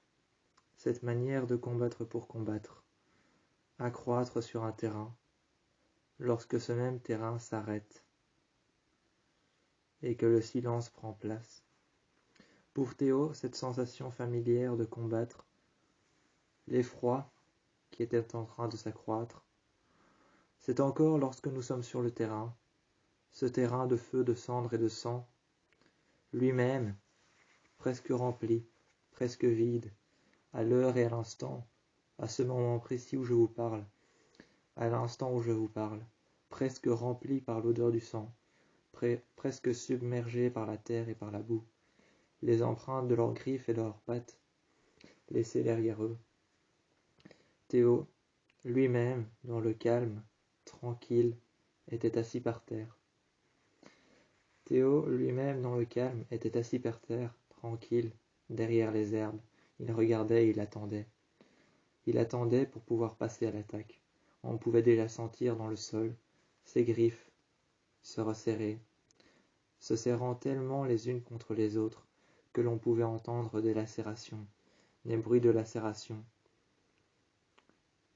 cette manière de combattre pour combattre, accroître sur un terrain, lorsque ce même terrain s'arrête et que le silence prend place. Pour Théo, cette sensation familière de combattre, l'effroi qui était en train de s'accroître, c'est encore lorsque nous sommes sur le terrain, ce terrain de feu, de cendres et de sang, lui-même, presque rempli, presque vide, à l'heure et à l'instant, à ce moment précis où je vous parle, à l'instant où je vous parle, presque rempli par l'odeur du sang, presque submergé par la terre et par la boue, les empreintes de leurs griffes et de leurs pattes laissées derrière eux. Théo, lui-même, dans le calme, tranquille, était assis par terre. Théo, lui-même, dans le calme, était assis par terre, tranquille, derrière les herbes. Il regardait et il attendait. Il attendait pour pouvoir passer à l'attaque. On pouvait déjà sentir dans le sol ses griffes se resserrer, se serrant tellement les unes contre les autres que l'on pouvait entendre des lacérations, des bruits de lacération.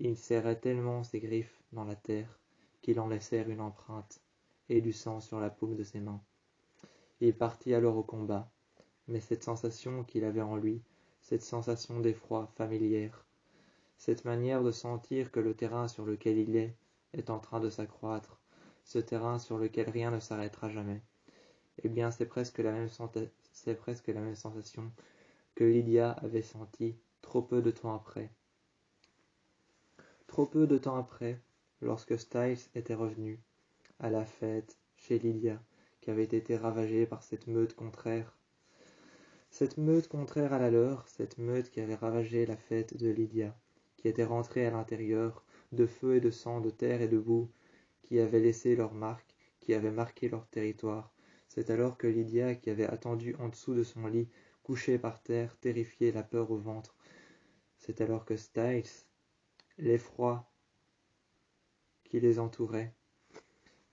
Il serrait tellement ses griffes dans la terre qu'il en laissèrent une empreinte et du sang sur la paume de ses mains. Il partit alors au combat, mais cette sensation qu'il avait en lui, cette sensation d'effroi familière, cette manière de sentir que le terrain sur lequel il est en train de s'accroître, ce terrain sur lequel rien ne s'arrêtera jamais, eh bien c'est presque la même sensation que Lydia avait sentie trop peu de temps après. Trop peu de temps après, lorsque Styles était revenu, à la fête, chez Lydia, qui avait été ravagée par cette meute contraire. Cette meute contraire à la leur, cette meute qui avait ravagé la fête de Lydia, qui était rentrée à l'intérieur, de feu et de sang, de terre et de boue, qui avait laissé leur marque, qui avait marqué leur territoire. C'est alors que Lydia, qui avait attendu en dessous de son lit, couchée par terre, terrifiée, la peur au ventre, c'est alors que Styles, l'effroi qui les entourait,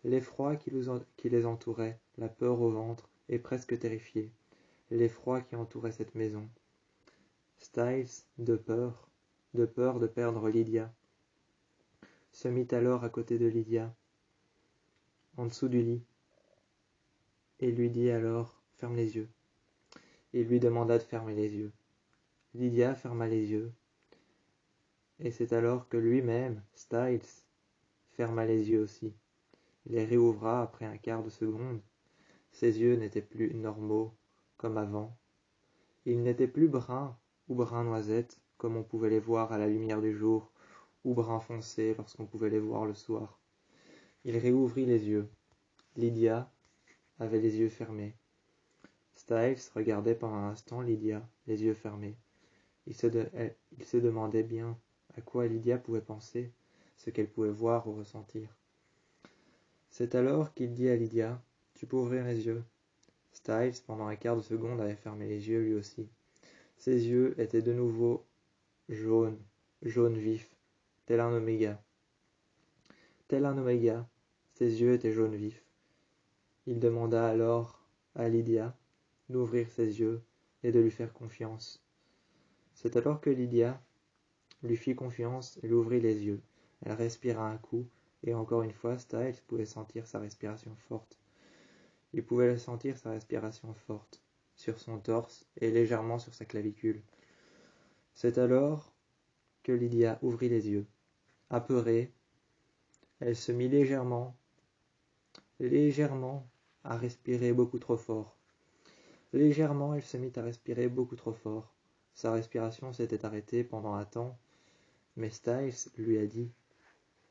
la peur au ventre, et presque terrifié, l'effroi qui entourait cette maison. Styles, de peur de perdre Lydia, se mit alors à côté de Lydia, en dessous du lit, et lui dit alors « Ferme les yeux ». Il lui demanda de fermer les yeux. Lydia ferma les yeux, et c'est alors que lui-même, Styles, ferma les yeux aussi. Il les réouvra après un quart de seconde. Ses yeux n'étaient plus normaux, comme avant. Ils n'étaient plus bruns ou brun noisette, comme on pouvait les voir à la lumière du jour, ou brun foncé lorsqu'on pouvait les voir le soir. Il réouvrit les yeux. Lydia avait les yeux fermés. Styles regardait pendant un instant Lydia, les yeux fermés. Il se demandait bien à quoi Lydia pouvait penser, ce qu'elle pouvait voir ou ressentir. C'est alors qu'il dit à Lydia « Tu peux ouvrir les yeux ». Styles, pendant un quart de seconde, avait fermé les yeux lui aussi. Ses yeux étaient de nouveau jaunes, jaune vif, tel un oméga. Tel un oméga, ses yeux étaient jaune vif. Il demanda alors à Lydia d'ouvrir ses yeux et de lui faire confiance. C'est alors que Lydia lui fit confiance et lui ouvrit les yeux. Elle respira un coup, et encore une fois, Styles pouvait sentir sa respiration forte. Il pouvait sentir sa respiration forte sur son torse et légèrement sur sa clavicule. C'est alors que Lydia ouvrit les yeux. Apeurée, elle se mit légèrement, à respirer beaucoup trop fort. Légèrement, elle se mit à respirer beaucoup trop fort. Sa respiration s'était arrêtée pendant un temps, mais Styles lui a dit,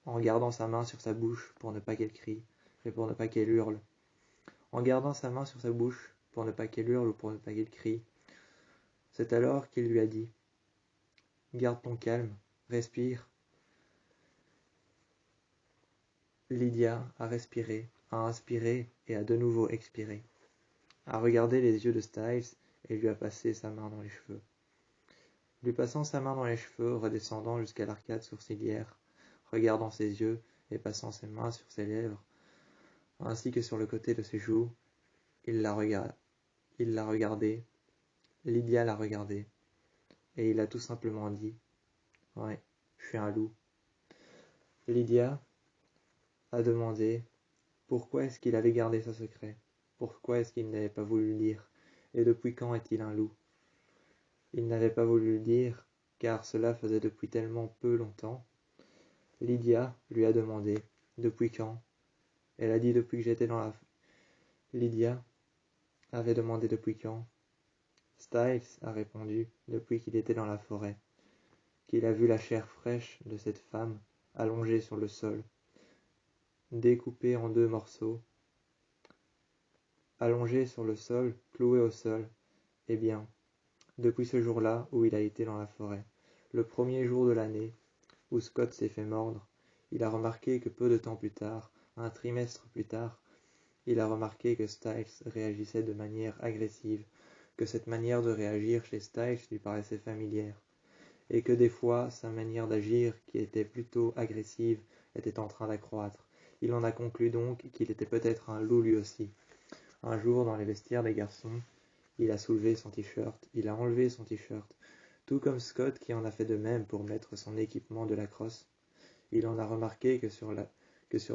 en gardant sa main sur sa bouche pour ne pas qu'elle crie et pour ne pas qu'elle hurle, en gardant sa main sur sa bouche pour ne pas qu'elle hurle ou pour ne pas qu'elle crie. C'est alors qu'il lui a dit « Garde ton calme, respire ». Lydia a respiré, a inspiré et a de nouveau expiré, a regardé les yeux de Styles et lui a passé sa main dans les cheveux. lui passant sa main dans les cheveux, redescendant jusqu'à l'arcade sourcilière, regardant ses yeux et passant ses mains sur ses lèvres, ainsi que sur le côté de ses joues, il la regardait, Lydia la regardait, et il a tout simplement dit « Ouais, je suis un loup ». Lydia a demandé pourquoi est-ce qu'il avait gardé ce secret, pourquoi est-ce qu'il n'avait pas voulu le dire, et depuis quand est-il un loup? Il n'avait pas voulu le dire, car cela faisait depuis tellement peu longtemps. Lydia lui a demandé « Depuis quand ?» Elle a dit « Depuis que j'étais dans la... » Lydia avait demandé « Depuis quand ?» Styles a répondu « Depuis qu'il était dans la forêt, qu'il a vu la chair fraîche de cette femme allongée sur le sol, découpée en 2 morceaux, allongée sur le sol, clouée au sol. Eh bien, depuis ce jour-là où il a été dans la forêt, le premier jour de l'année où Scott s'est fait mordre, il a remarqué que peu de temps plus tard, un trimestre plus tard, il a remarqué que Styles réagissait de manière agressive, que cette manière de réagir chez Styles lui paraissait familière, et que des fois sa manière d'agir, qui était plutôt agressive, était en train d'accroître. Il en a conclu donc qu'il était peut-être un loup lui aussi. Un jour, dans les vestiaires des garçons, il a soulevé son t-shirt, il a enlevé son t-shirt, tout comme Scott qui en a fait de même pour mettre son équipement de lacrosse. Il en a remarqué que sur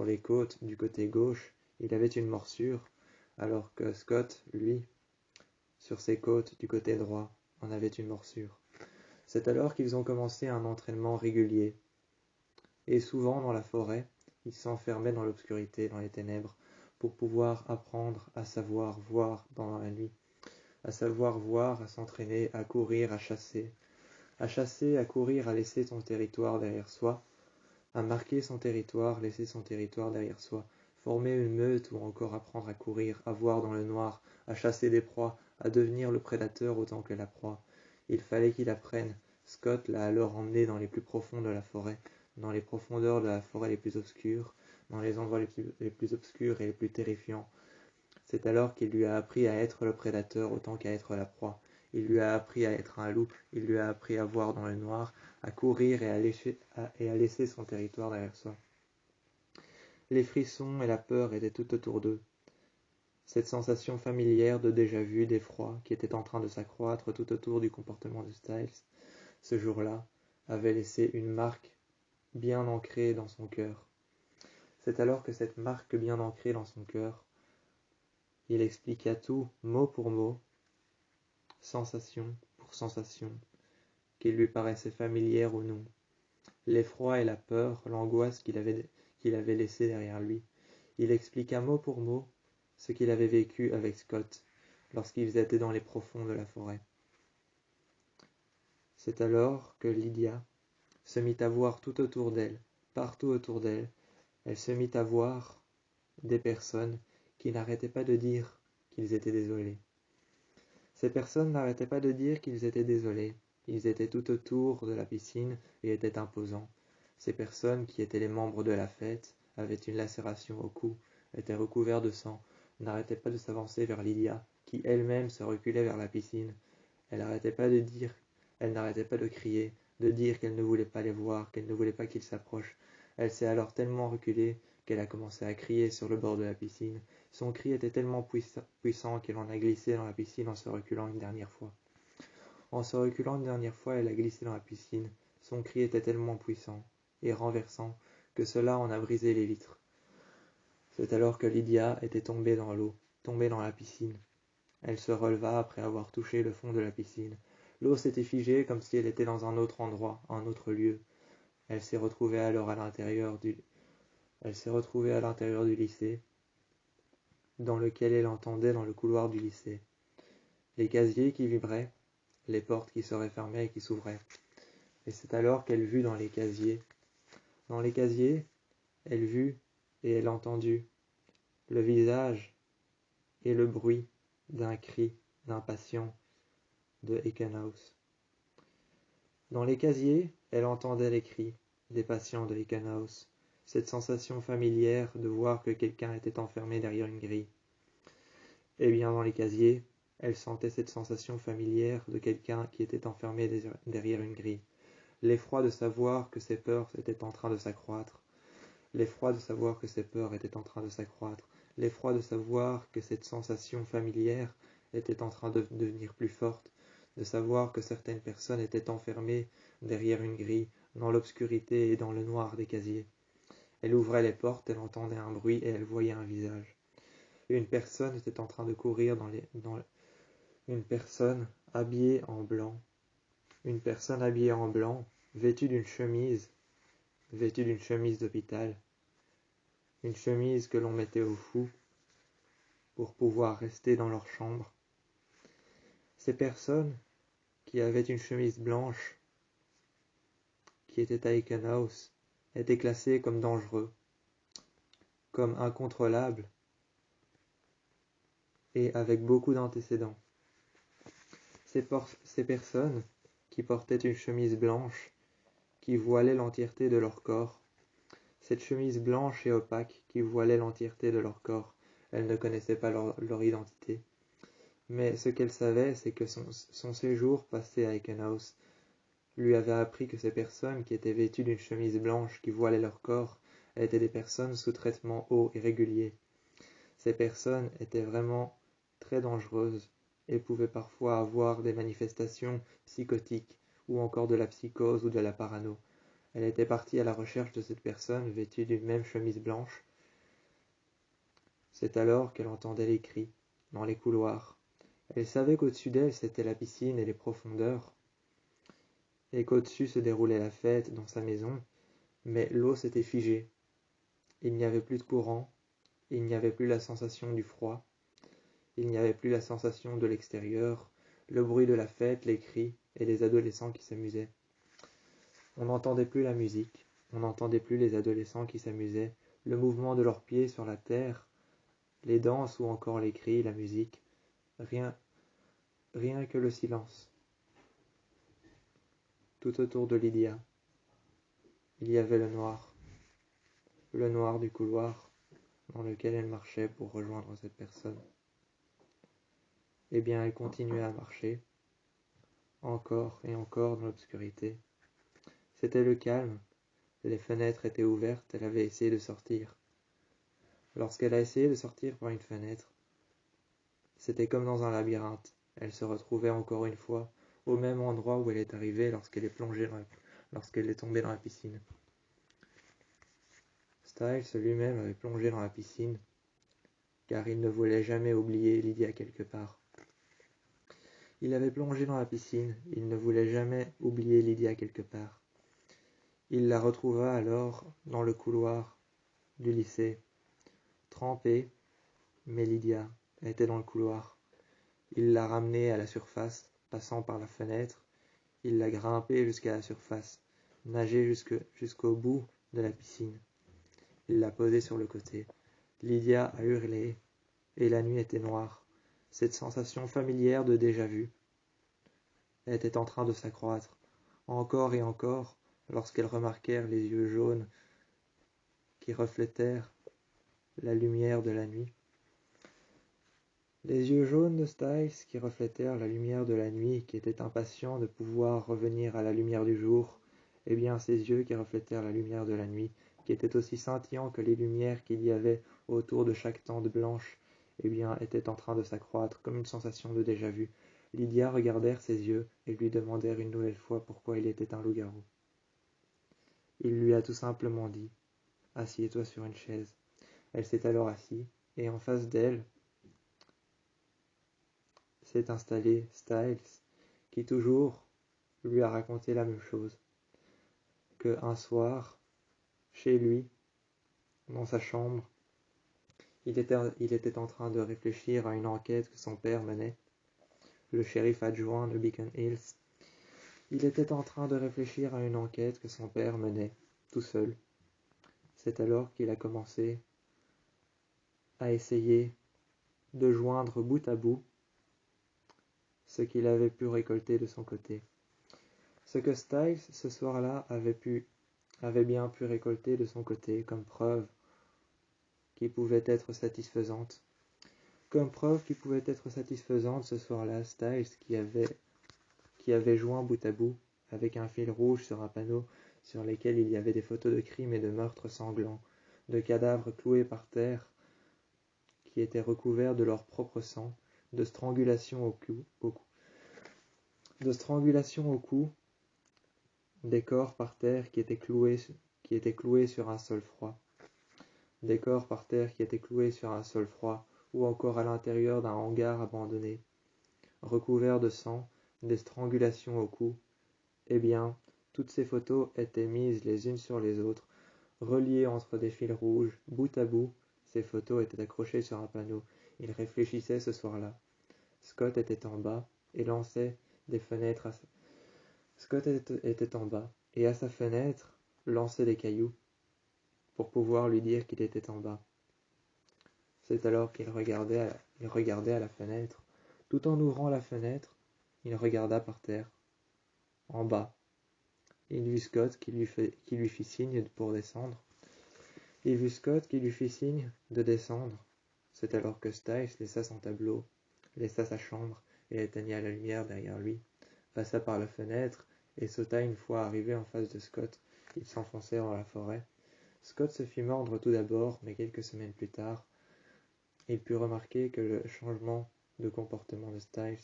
les côtes du côté gauche, il avait une morsure, alors que Scott, lui, sur ses côtes du côté droit, en avait une morsure. C'est alors qu'ils ont commencé un entraînement régulier. Et souvent, dans la forêt, ils s'enfermaient dans l'obscurité, dans les ténèbres, pour pouvoir apprendre à savoir voir dans la nuit, à savoir voir, à s'entraîner, à courir, à chasser, à courir, à laisser son territoire derrière soi, à marquer son territoire, laisser son territoire derrière soi, former une meute ou encore apprendre à courir, à voir dans le noir, à chasser des proies, à devenir le prédateur autant que la proie. Il fallait qu'il apprenne. Scott l'a alors emmené dans les plus profonds de la forêt, dans les profondeurs de la forêt les plus obscures, dans les endroits les plus obscurs et les plus terrifiants. C'est alors qu'il lui a appris à être le prédateur autant qu'à être la proie. Il lui a appris à être un loup, il lui a appris à voir dans le noir, à courir et à laisser son territoire derrière soi. Les frissons et la peur étaient tout autour d'eux. Cette sensation familière de déjà-vu, d'effroi, qui était en train de s'accroître tout autour du comportement de Styles, ce jour-là, avait laissé une marque bien ancrée dans son cœur. C'est alors que cette marque bien ancrée dans son cœur, il expliqua tout, mot pour mot, sensation pour sensation, qu'il lui paraissait familière ou non, l'effroi et la peur, l'angoisse qu'il avait laissée derrière lui. Il expliqua mot pour mot ce qu'il avait vécu avec Scott lorsqu'ils étaient dans les profonds de la forêt. C'est alors que Lydia se mit à voir tout autour d'elle, partout autour d'elle, elle se mit à voir des personnes qui n'arrêtaient pas de dire qu'ils étaient désolés. Ces personnes n'arrêtaient pas de dire qu'ils étaient désolés. Ils étaient tout autour de la piscine et étaient imposants. Ces personnes, qui étaient les membres de la fête, avaient une lacération au cou, étaient recouverts de sang, n'arrêtaient pas de s'avancer vers Lydia, qui elle-même se reculait vers la piscine. Elle n'arrêtait pas de dire, elle n'arrêtait pas de crier, de dire qu'elle ne voulait pas les voir, qu'elle ne voulait pas qu'ils s'approchent. Elle s'est alors tellement reculée qu'elle a commencé à crier sur le bord de la piscine. Son cri était tellement puissant qu'elle en a glissé dans la piscine en se reculant une dernière fois. En se reculant une dernière fois, elle a glissé dans la piscine. Son cri était tellement puissant et renversant que cela en a brisé les vitres. C'est alors que Lydia était tombée dans l'eau, tombée dans la piscine. Elle se releva après avoir touché le fond de la piscine. L'eau s'était figée comme si elle était dans un autre endroit, un autre lieu. Elle s'est retrouvée alors à l'intérieur du lycée, dans lequel elle entendait dans le couloir du lycée. Les casiers qui vibraient, les portes qui se refermaient et qui s'ouvraient. Et c'est alors qu'elle vit dans les casiers. Dans les casiers, elle vit et elle entendit le visage et le bruit d'un cri d'un patient de Heckenhaus. Dans les casiers, elle entendait les cris des patients de Heckenhaus, cette sensation familière de voir que quelqu'un était enfermé derrière une grille. Et bien dans les casiers, Elle sentait cette sensation familière de quelqu'un qui était enfermé derrière une grille. L'effroi de savoir que ses peurs étaient en train de s'accroître. L'effroi de savoir que ses peurs étaient en train de s'accroître. L'effroi de savoir que cette sensation familière était en train de devenir plus forte. De savoir que certaines personnes étaient enfermées derrière une grille, dans l'obscurité et dans le noir des casiers. Elle ouvrait les portes, elle entendait un bruit et elle voyait un visage. Une personne était en train de courir une personne habillée en blanc. Une personne habillée en blanc, vêtue d'une chemise d'hôpital. Une chemise que l'on mettait aux fous pour pouvoir rester dans leur chambre. Ces personnes qui avaient une chemise blanche, qui étaient à Eikenhouse, étaient classées comme dangereux, comme incontrôlables et avec beaucoup d'antécédents. Ces personnes qui portaient une chemise blanche, qui voilait l'entièreté de leur corps, cette chemise blanche et opaque qui voilait l'entièreté de leur corps, elles ne connaissaient pas leur identité. Mais ce qu'elle savait, c'est que son séjour passé à Eikenhouse lui avait appris que ces personnes qui étaient vêtues d'une chemise blanche qui voilait leur corps étaient des personnes sous traitement haut et régulier. Ces personnes étaient vraiment très dangereuses et pouvaient parfois avoir des manifestations psychotiques ou encore de la psychose ou de la parano. Elle était partie à la recherche de cette personne vêtue d'une même chemise blanche. C'est alors qu'elle entendait les cris dans les couloirs. Elle savait qu'au-dessus d'elle, c'était la piscine et les profondeurs, et qu'au-dessus se déroulait la fête dans sa maison, mais l'eau s'était figée. Il n'y avait plus de courant, il n'y avait plus la sensation du froid, il n'y avait plus la sensation de l'extérieur, le bruit de la fête, les cris et les adolescents qui s'amusaient. On n'entendait plus la musique, on n'entendait plus les adolescents qui s'amusaient, le mouvement de leurs pieds sur la terre, les danses ou encore les cris, la musique, rien que le silence. Tout autour de Lydia, il y avait le noir du couloir dans lequel elle marchait pour rejoindre cette personne. Eh bien, elle continuait à marcher, encore et encore dans l'obscurité. C'était le calme, les fenêtres étaient ouvertes, elle avait essayé de sortir. Lorsqu'elle a essayé de sortir par une fenêtre, c'était comme dans un labyrinthe. Elle se retrouvait encore une fois au même endroit où elle est arrivée lorsqu'elle est tombée dans la piscine. Styles lui-même avait plongé dans la piscine, car il ne voulait jamais oublier Lydia quelque part. Il avait plongé dans la piscine, il ne voulait jamais oublier Lydia quelque part. Il la retrouva alors dans le couloir du lycée, trempée, mais Lydia était dans le couloir. Il l'a ramenée à la surface, passant par la fenêtre. Il l'a grimpée jusqu'à la surface, nagé jusqu'au bout de la piscine. Il l'a posée sur le côté. Lydia a hurlé, et la nuit était noire. Cette sensation familière de déjà-vu était en train de s'accroître, encore et encore, lorsqu'elles remarquèrent les yeux jaunes qui reflétèrent la lumière de la nuit. Les yeux jaunes de Styles qui reflétèrent la lumière de la nuit, qui était impatient de pouvoir revenir à la lumière du jour, eh bien ces yeux qui reflétèrent la lumière de la nuit, qui étaient aussi scintillants que les lumières qu'il y avait autour de chaque tente blanche, eh bien étaient en train de s'accroître comme une sensation de déjà-vu. Lydia regardèrent ses yeux et lui demandèrent une nouvelle fois pourquoi il était un loup-garou. Il lui a tout simplement dit « Assieds-toi sur une chaise ». Elle s'est alors assise, et en face d'elle s'est installé Styles, qui toujours lui a raconté la même chose, que un soir, chez lui, dans sa chambre, il était en train de réfléchir à une enquête que son père menait, le shérif adjoint de Beacon Hills. Il était en train de réfléchir à une enquête que son père menait, tout seul. C'est alors qu'il a commencé à essayer de joindre bout à bout ce qu'il avait pu récolter de son côté. Ce que Styles, ce soir-là, avait bien pu récolter de son côté comme preuve qui pouvait être satisfaisante. Comme preuve qui pouvait être satisfaisante ce soir-là, Styles, qui avait joint bout à bout, avec un fil rouge sur un panneau sur lesquels il y avait des photos de crimes et de meurtres sanglants, de cadavres cloués par terre, qui étaient recouverts de leur propre sang, de strangulation au cou, des corps par terre qui étaient cloués sur un sol froid, ou encore à l'intérieur d'un hangar abandonné, recouvert de sang, des strangulations au cou. Eh bien, toutes ces photos étaient mises les unes sur les autres, reliées entre des fils rouges, bout à bout. Ces photos étaient accrochées sur un panneau. Il réfléchissait ce soir-là. Scott était en bas et lançait des fenêtres Scott était en bas et à sa fenêtre lançait des cailloux pour pouvoir lui dire qu'il était en bas. C'est alors qu'il regardait à la fenêtre. Tout en ouvrant la fenêtre, il regarda par terre, en bas. Il vit Scott qui lui fit signe pour descendre. Il vit Scott qui lui fit signe de descendre. C'est alors que Styles laissa son tableau, laissa sa chambre et éteigna la lumière derrière lui, passa par la fenêtre et sauta une fois arrivé en face de Scott. Ils s'enfoncèrent dans la forêt. Scott se fit mordre tout d'abord, mais quelques semaines plus tard, il put remarquer que le changement de comportement de Styles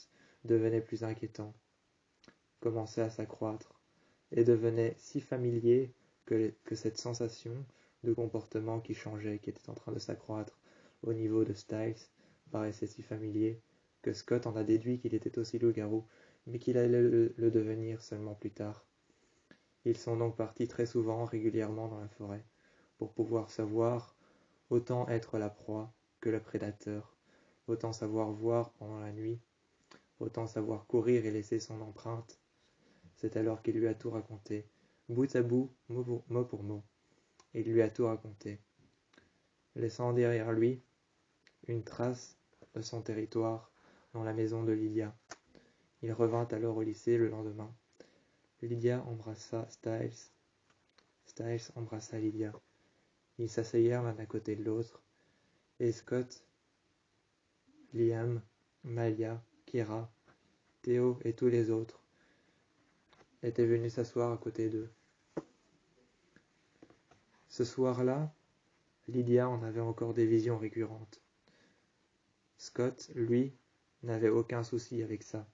devenait plus inquiétant, commençait à s'accroître, et devenait si familier que cette sensation de comportement qui changeait, qui était en train de s'accroître au niveau de Styles, paraissait si familier que Scott en a déduit qu'il était aussi loup-garou, mais qu'il allait le devenir seulement plus tard. Ils sont donc partis très souvent, régulièrement dans la forêt, pour pouvoir savoir autant être la proie que le prédateur, autant savoir voir pendant la nuit, autant savoir courir et laisser son empreinte. C'est alors qu'il lui a tout raconté, bout à bout, mot pour mot. Il lui a tout raconté, laissant derrière lui une trace de son territoire dans la maison de Lydia. Il revint alors au lycée le lendemain. Lydia embrassa Styles. Styles embrassa Lydia. Ils s'asseyèrent l'un à côté de l'autre, et Scott, Liam, Malia, Kira, Théo et tous les autres étaient venus s'asseoir à côté d'eux. Ce soir-là, Lydia en avait encore des visions récurrentes. Scott, lui, n'avait aucun souci avec ça.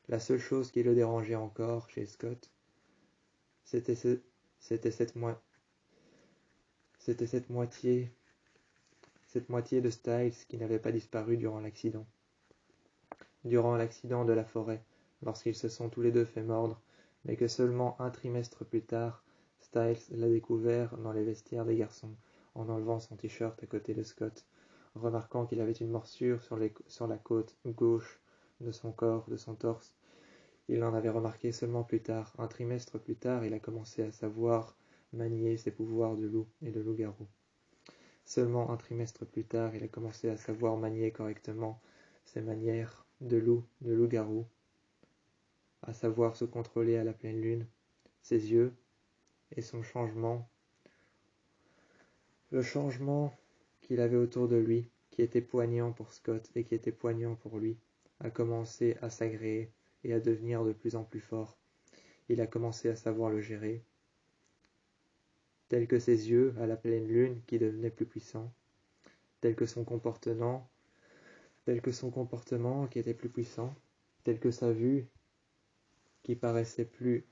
La seule chose qui le dérangeait encore chez Scott, c'était cette moitié de Styles qui n'avait pas disparu durant l'accident de la forêt, lorsqu'ils se sont tous les deux fait mordre, mais que seulement un trimestre plus tard, Styles l'a découvert dans les vestiaires des garçons, en enlevant son t-shirt à côté de Scott, remarquant qu'il avait une morsure sur la côte gauche de son corps, de son torse. Il l'en avait remarqué seulement plus tard. Un trimestre plus tard, il a commencé à savoir manier ses pouvoirs de loup et de loup-garou. Seulement un trimestre plus tard, il a commencé à savoir manier correctement ses manières de loup-garou, à savoir se contrôler à la pleine lune, ses yeux et son changement, le changement qu'il avait autour de lui, qui était poignant pour Scott et qui était poignant pour lui, a commencé à s'agréer et à devenir de plus en plus fort. Il a commencé à savoir le gérer, tel que ses yeux à la pleine lune qui devenaient plus puissants, tel que son comportement qui était plus puissant, tel que sa vue qui paraissait plus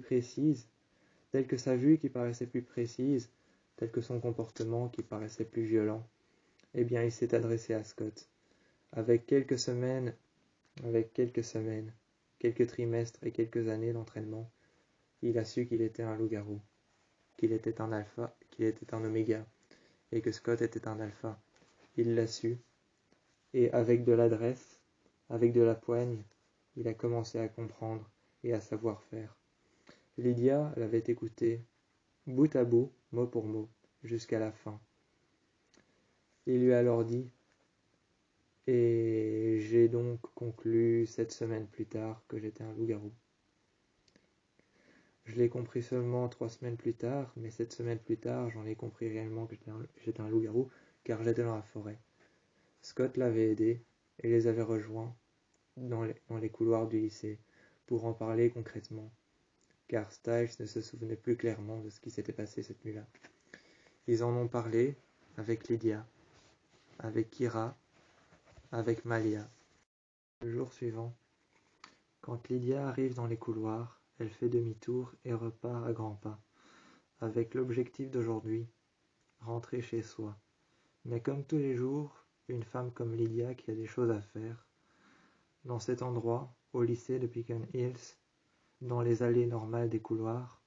précise, tel que son comportement qui paraissait plus violent. Eh bien, il s'est adressé à Scott. Avec quelques quelques trimestres et quelques années d'entraînement, il a su qu'il était un loup-garou, qu'il était un alpha, qu'il était un oméga, et que Scott était un alpha. Il l'a su, et avec de l'adresse, avec de la poigne, il a commencé à comprendre et à savoir faire. Lydia l'avait écouté, bout à bout, mot pour mot, jusqu'à la fin. Il lui a alors dit « Et j'ai donc conclu 7 semaines plus tard que j'étais un loup-garou. Je l'ai compris seulement 3 semaines plus tard, mais 7 semaines plus tard, j'en ai compris réellement que j'étais un loup-garou, car j'étais dans la forêt. Scott l'avait aidé et les avait rejoints dans les couloirs du lycée pour en parler concrètement, car Styles ne se souvenait plus clairement de ce qui s'était passé cette nuit-là. Ils en ont parlé avec Lydia, avec Kira, avec Malia. Le jour suivant, quand Lydia arrive dans les couloirs, elle fait demi-tour et repart à grands pas, avec l'objectif d'aujourd'hui, rentrer chez soi. Mais comme tous les jours, une femme comme Lydia qui a des choses à faire, dans cet endroit, au lycée de Beacon Hills, dans les allées normales des couloirs,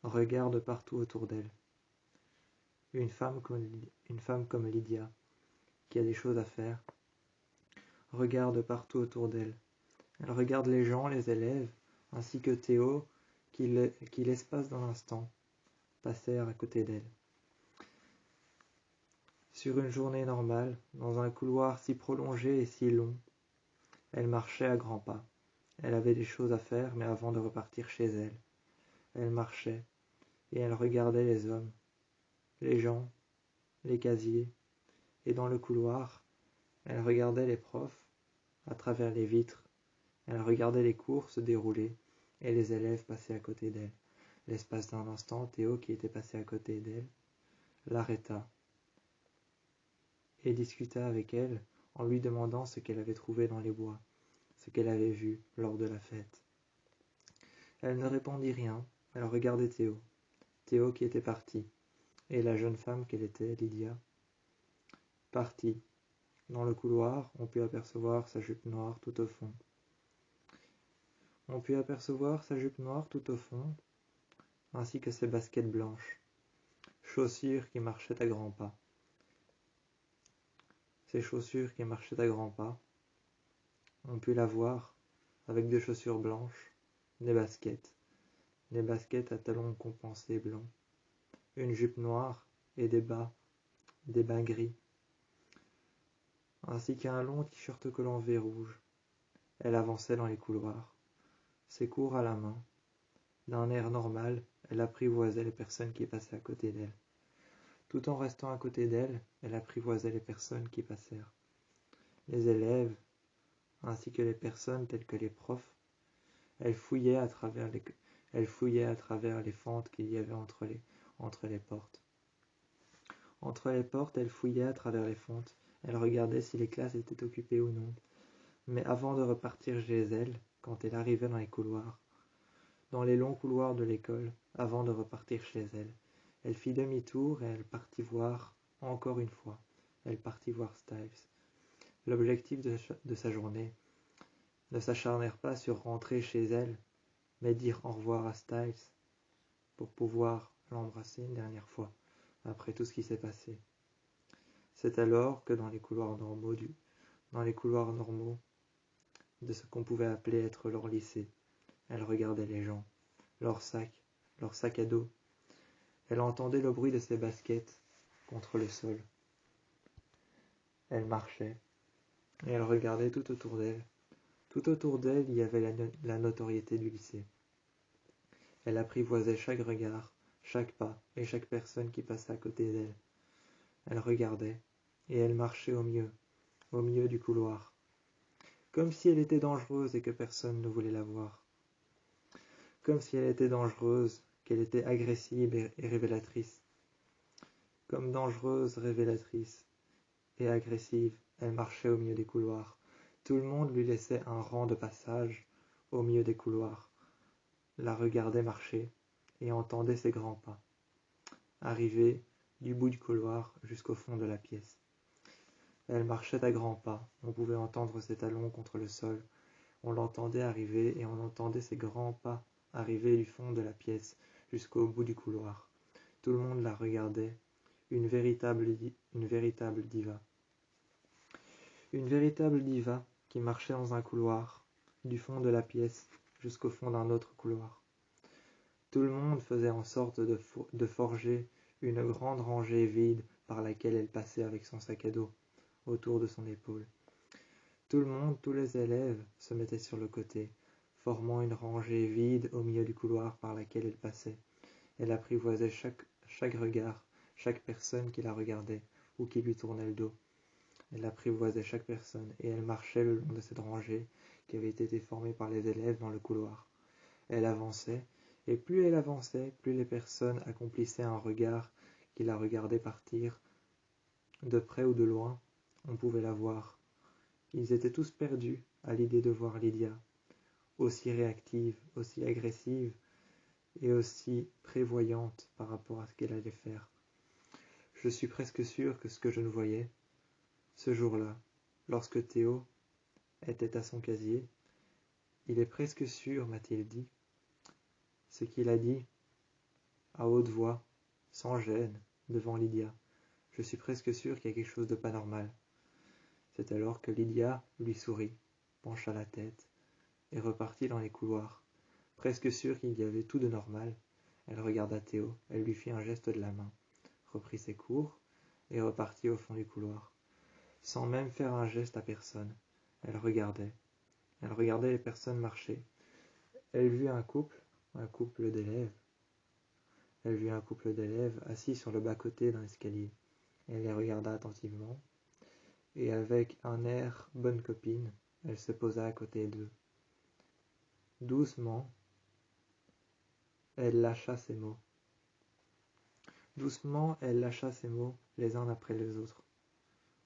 regarde partout autour d'elle. Une femme comme Lydia, qui a des choses à faire, regarde partout autour d'elle. Elle regarde les gens, les élèves, ainsi que Théo, qui l'espace d'un instant, passèrent à côté d'elle. Sur une journée normale, dans un couloir si prolongé et si long, elle marchait à grands pas. Elle avait des choses à faire, mais avant de repartir chez elle, elle marchait, et elle regardait les hommes, les gens, les casiers, et dans le couloir, elle regardait les profs, à travers les vitres, elle regardait les cours se dérouler, et les élèves passer à côté d'elle. L'espace d'un instant, Théo, qui était passé à côté d'elle, l'arrêta, et discuta avec elle, en lui demandant ce qu'elle avait trouvé dans les bois, ce qu'elle avait vu lors de la fête. Elle ne répondit rien, elle regardait Théo, Théo qui était parti, et la jeune femme qu'elle était, Lydia, partie. Dans le couloir, on put apercevoir sa jupe noire tout au fond. Ainsi que ses baskets blanches, chaussures qui marchaient à grands pas. Ces chaussures qui marchaient à grands pas, on put la voir avec des chaussures blanches, des baskets à talons compensés blancs, une jupe noire et des bas gris, ainsi qu'un long t-shirt collant V rouge. Elle avançait dans les couloirs, ses cours à la main. D'un air normal, elle apprivoisait les personnes qui passaient à côté d'elle. Tout en restant à côté d'elle, elle apprivoisait les personnes qui passèrent. Les élèves, ainsi que les personnes telles que les profs, elle fouillait à travers les fentes qu'il y avait entre les portes. Entre les portes, elle fouillait à travers les fentes. Elle regardait si les classes étaient occupées ou non. Mais avant de repartir chez elle, quand elle arrivait dans les couloirs, dans les longs couloirs de l'école, avant de repartir chez elle, elle fit demi-tour et elle partit voir, encore une fois, elle partit voir Styles. L'objectif de sa journée ne s'acharnèrent pas sur rentrer chez elle, mais dire au revoir à Styles pour pouvoir l'embrasser une dernière fois, après tout ce qui s'est passé. C'est alors que dans les couloirs normaux de ce qu'on pouvait appeler être leur lycée, elle regardait les gens, leurs sacs à dos. Elle entendait le bruit de ses baskets contre le sol. Elle marchait, et elle regardait tout autour d'elle. Tout autour d'elle, il y avait la notoriété du lycée. Elle apprivoisait chaque regard, chaque pas et chaque personne qui passait à côté d'elle. Elle regardait, et elle marchait au milieu du couloir, comme si elle était dangereuse et que personne ne voulait la voir. Comme si elle était dangereuse, qu'elle était agressive et révélatrice. Comme dangereuse, révélatrice et agressive, elle marchait au milieu des couloirs. Tout le monde lui laissait un rang de passage au milieu des couloirs, la regardait marcher et entendait ses grands pas, arriver du bout du couloir jusqu'au fond de la pièce. Elle marchait à grands pas, on pouvait entendre ses talons contre le sol, on l'entendait arriver et on entendait ses grands pas arriver du fond de la pièce jusqu'au bout du couloir. Tout le monde la regardait, une véritable diva. Une véritable diva qui marchait dans un couloir, du fond de la pièce jusqu'au fond d'un autre couloir. Tout le monde faisait en sorte de forger une grande rangée vide par laquelle elle passait avec son sac à dos autour de son épaule. Tout le monde, tous les élèves, se mettaient sur le côté, formant une rangée vide au milieu du couloir par laquelle elle passait. Elle apprivoisait chaque regard, chaque personne qui la regardait ou qui lui tournait le dos. Elle apprivoisait chaque personne, et elle marchait le long de cette rangée qui avait été formée par les élèves dans le couloir. Elle avançait, et plus elle avançait, plus les personnes accomplissaient un regard qui la regardait partir. De près ou de loin, on pouvait la voir. Ils étaient tous perdus à l'idée de voir Lydia, aussi réactive, aussi agressive et aussi prévoyante par rapport à ce qu'elle allait faire. Je suis presque sûr que ce que je ne voyais, ce jour-là, lorsque Théo était à son casier, il est presque sûr, m'a-t-il dit, ce qu'il a dit à haute voix, sans gêne, devant Lydia. Je suis presque sûr qu'il y a quelque chose de pas normal. C'est alors que Lydia lui sourit, pencha la tête et repartit dans les couloirs. Presque sûre qu'il y avait tout de normal, elle regarda Théo, elle lui fit un geste de la main, reprit ses cours et repartit au fond du couloir. Sans même faire un geste à personne, elle regardait les personnes marcher. Elle vit un couple d'élèves. Elle vit un couple d'élèves assis sur le bas-côté d'un escalier. Elle les regarda attentivement, et avec un air bonne copine, elle se posa à côté d'eux. Doucement, elle lâcha ces mots. Doucement, elle lâcha ces mots, les uns après les autres.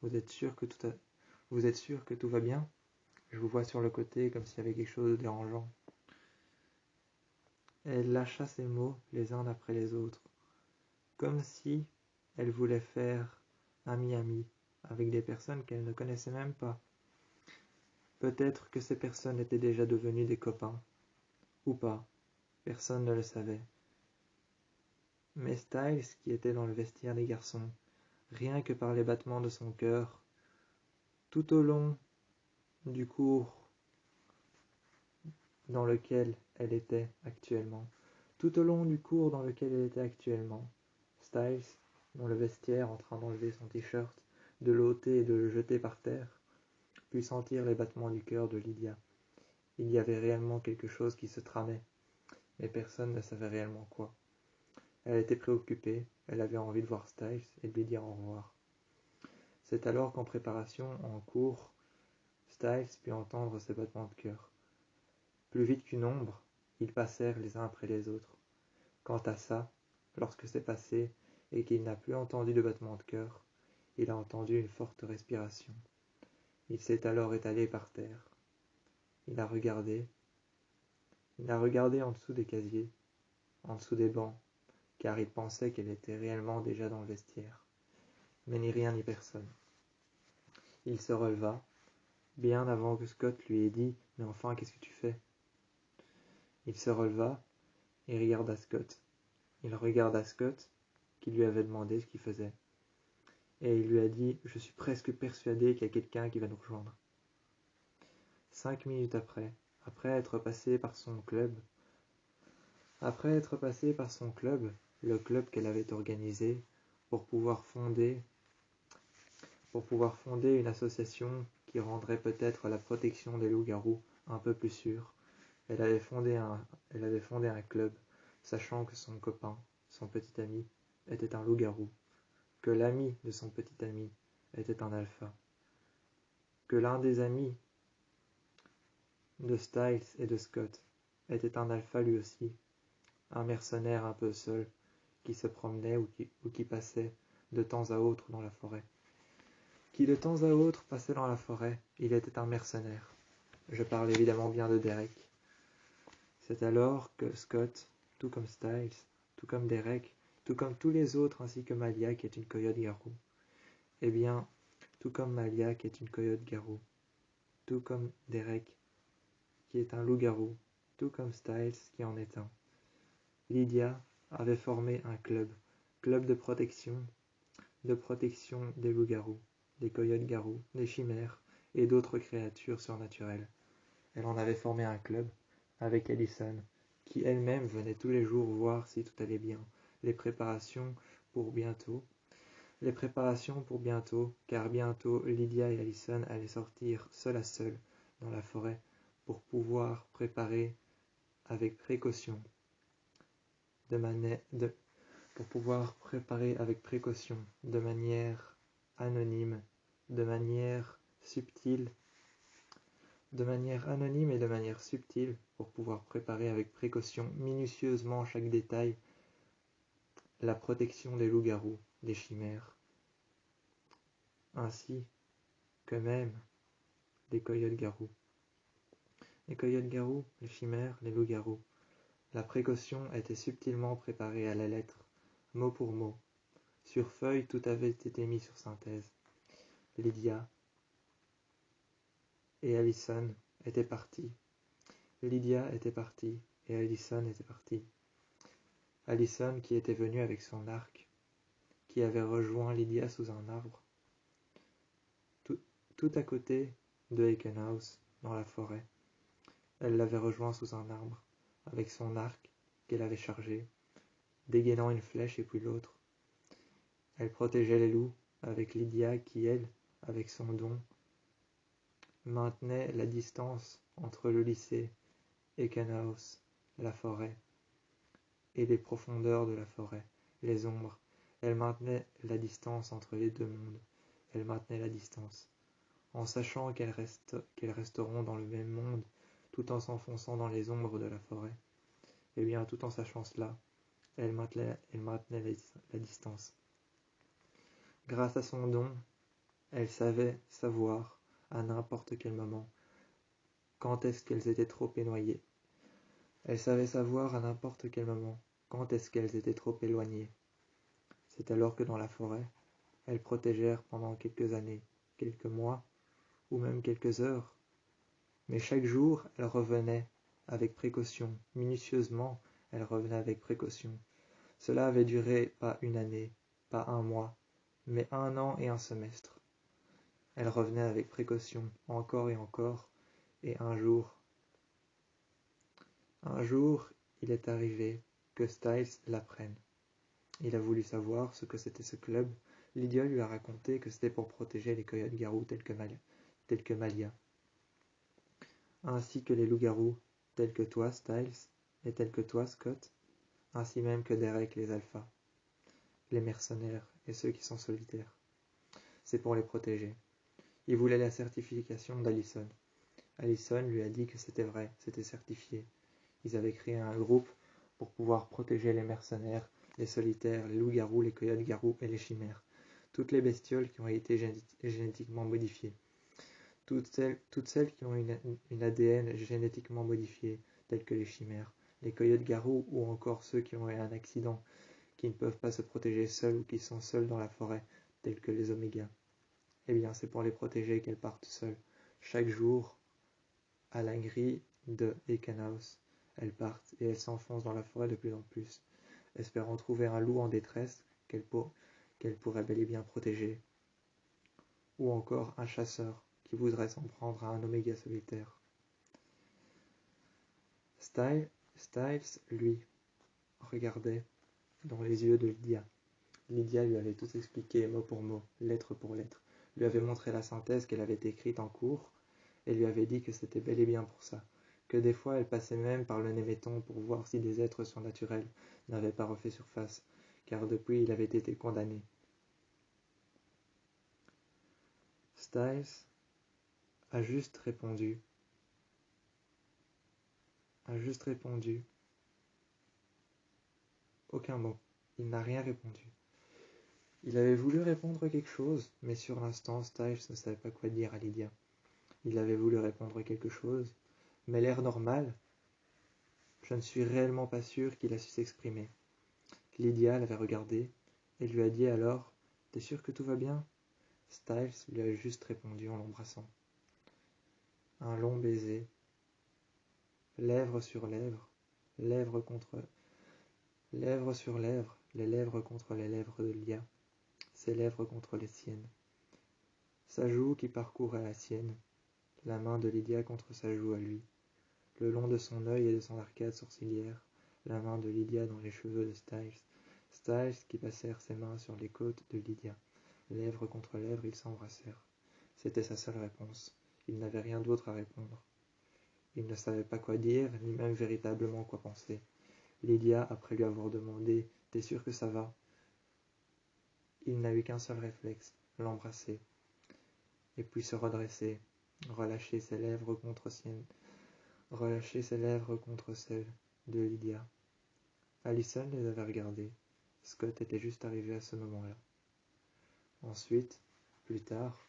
Vous êtes sûr que tout va bien? Je vous vois sur le côté comme s'il y avait quelque chose de dérangeant. Elle lâcha ces mots, les uns après les autres, comme si elle voulait faire ami-ami avec des personnes qu'elle ne connaissait même pas. Peut-être que ces personnes étaient déjà devenues des copains, ou pas, personne ne le savait. Mais Styles, qui était dans le vestiaire des garçons, rien que par les battements de son cœur, tout au long du cours dans lequel elle était actuellement, Styles, dans le vestiaire en train d'enlever son t-shirt, de l'ôter et de le jeter par terre, put sentir les battements du cœur de Lydia. Il y avait réellement quelque chose qui se tramait, mais personne ne savait réellement quoi. Elle était préoccupée, elle avait envie de voir Styles et de lui dire au revoir. C'est alors qu'en préparation, en cours, Styles put entendre ses battements de cœur. Plus vite qu'une ombre, ils passèrent les uns après les autres. Quant à ça, lorsque c'est passé et qu'il n'a plus entendu de battements de cœur, il a entendu une forte respiration. Il s'est alors étalé par terre. Il a regardé en dessous des casiers, en dessous des bancs, car il pensait qu'elle était réellement déjà dans le vestiaire. Mais ni rien ni personne. Il se releva, bien avant que Scott lui ait dit « Mais enfin, qu'est-ce que tu fais ?» Il se releva et regarda Scott. Il regarda Scott, qui lui avait demandé ce qu'il faisait. Et il lui a dit « Je suis presque persuadé qu'il y a quelqu'un qui va nous rejoindre. » 5 minutes après être passé par son club, le club qu'elle avait organisé pour pouvoir fonder une association qui rendrait peut-être la protection des loups-garous un peu plus sûre, elle avait fondé un club, sachant que son copain, son petit ami, était un loup-garou, que l'ami de son petit ami était un alpha, que l'un des amis de Styles et de Scott était un alpha lui aussi, un mercenaire un peu seul, qui se promenait ou qui passait de temps à autre dans la forêt. Il était un mercenaire. Je parle évidemment bien de Derek. C'est alors que Scott, tout comme Styles, tout comme Derek, tout comme tous les autres ainsi que Malia qui est une coyote-garou, eh bien, tout comme Malia qui est une coyote-garou, tout comme Derek qui est un loup-garou, tout comme Styles qui en est un, Lydia avait formé un club de protection des loups-garous, des coyotes-garous, des chimères et d'autres créatures surnaturelles. Elle en avait formé un club avec Allison, qui elle-même venait tous les jours voir si tout allait bien. Les préparations pour bientôt, car bientôt Lydia et Allison allaient sortir seule à seule dans la forêt pour pouvoir préparer avec précaution, de manière anonyme de manière subtile, de manière anonyme et de manière subtile, pour pouvoir préparer avec précaution, minutieusement chaque détail, la protection des loups-garous, des chimères, ainsi que même des coyotes-garous. Les coyotes-garous, les chimères, les loups-garous. La précaution était subtilement préparée à la lettre, mot pour mot. Sur feuille, tout avait été mis sur synthèse. Lydia et Allison étaient partis. Lydia était partie et Allison était partie. Allison qui était venue avec son arc, qui avait rejoint Lydia sous un arbre, tout à côté de Aikenhouse, dans la forêt. Elle l'avait rejoint sous un arbre, avec son arc qu'elle avait chargé, dégainant une flèche et puis l'autre. Elle protégeait les loups, avec Lydia qui, elle, avec son don, maintenait la distance entre le lycée, Aikenhouse, la forêt, et les profondeurs de la forêt, les ombres. Elle maintenait la distance entre les deux mondes. Elle maintenait la distance, en sachant qu'elles resteront dans le même monde, tout en s'enfonçant dans les ombres de la forêt. Et bien, tout en sachant cela, elle maintenait la distance. Grâce à son don, elle savait savoir, à n'importe quel moment, quand est-ce qu'elles étaient trop éloignées. Elle savait savoir à n'importe quel moment quand est-ce qu'elles étaient trop éloignées. C'est alors que dans la forêt, elles protégèrent pendant quelques années, quelques mois, ou même quelques heures. Mais chaque jour, elles revenaient avec précaution, minutieusement, elles revenaient avec précaution. Cela avait duré pas une année, pas un mois, mais 1 an et un semestre. Elles revenaient avec précaution, encore et encore, et un jour, il est arrivé que Styles l'apprenne. Il a voulu savoir ce que c'était ce club. Lydia lui a raconté que c'était pour protéger les coyotes-garous tels que Malia, ainsi que les loups-garous tels que toi, Styles, et tels que toi, Scott, ainsi même que Derek les alphas, les mercenaires et ceux qui sont solitaires. C'est pour les protéger. Il voulait la certification d'Allison. Allison lui a dit que c'était vrai, c'était certifié. Ils avaient créé un groupe pour pouvoir protéger les mercenaires, les solitaires, les loups-garous, les coyotes-garous et les chimères. Toutes les bestioles qui ont été génétiquement modifiées. Toutes celles qui ont une ADN génétiquement modifié, telles que les chimères, les coyotes-garous ou encore ceux qui ont eu un accident, qui ne peuvent pas se protéger seuls ou qui sont seuls dans la forêt, tels que les omégas. Eh bien, c'est pour les protéger qu'elles partent seules. Chaque jour, à la grille de Aikenhouse, elles partent et elles s'enfoncent dans la forêt de plus en plus, espérant trouver un loup en détresse qu'elles pourraient bel et bien protéger, ou encore un chasseur qui voudrait s'en prendre à un oméga solitaire. Styles, lui, regardait dans les yeux de Lydia. Lydia lui avait tout expliqué mot pour mot, lettre pour lettre, lui avait montré la synthèse qu'elle avait écrite en cours, et lui avait dit que c'était bel et bien pour ça, que des fois elle passait même par le Néméton pour voir si des êtres surnaturels n'avaient pas refait surface, car depuis il avait été condamné. Styles a juste répondu, aucun mot, il n'a rien répondu. Il avait voulu répondre quelque chose, mais sur l'instant Styles ne savait pas quoi dire à Lydia. Il avait voulu répondre quelque chose, mais l'air normal, je ne suis réellement pas sûr qu'il a su s'exprimer. Lydia l'avait regardé et lui a dit alors « T'es sûr que tout va bien ?» Styles lui a juste répondu en l'embrassant. Un long baiser, lèvre sur lèvre, lèvre sur lèvre, les lèvres contre les lèvres de Lydia, ses lèvres contre les siennes. Sa joue qui parcourait la sienne, la main de Lydia contre sa joue à lui, le long de son œil et de son arcade sourcilière, la main de Lydia dans les cheveux de Styles qui passèrent ses mains sur les côtes de Lydia. Lèvres contre lèvres, ils s'embrassèrent. C'était sa seule réponse. Il n'avait rien d'autre à répondre. Il ne savait pas quoi dire, ni même véritablement quoi penser. Lydia, après lui avoir demandé « T'es sûr que ça va ?» Il n'a eu qu'un seul réflexe, l'embrasser. et puis se redresser, relâcher ses lèvres contre celles de Lydia. Allison les avait regardées. Scott était juste arrivé à ce moment-là. Ensuite, plus tard,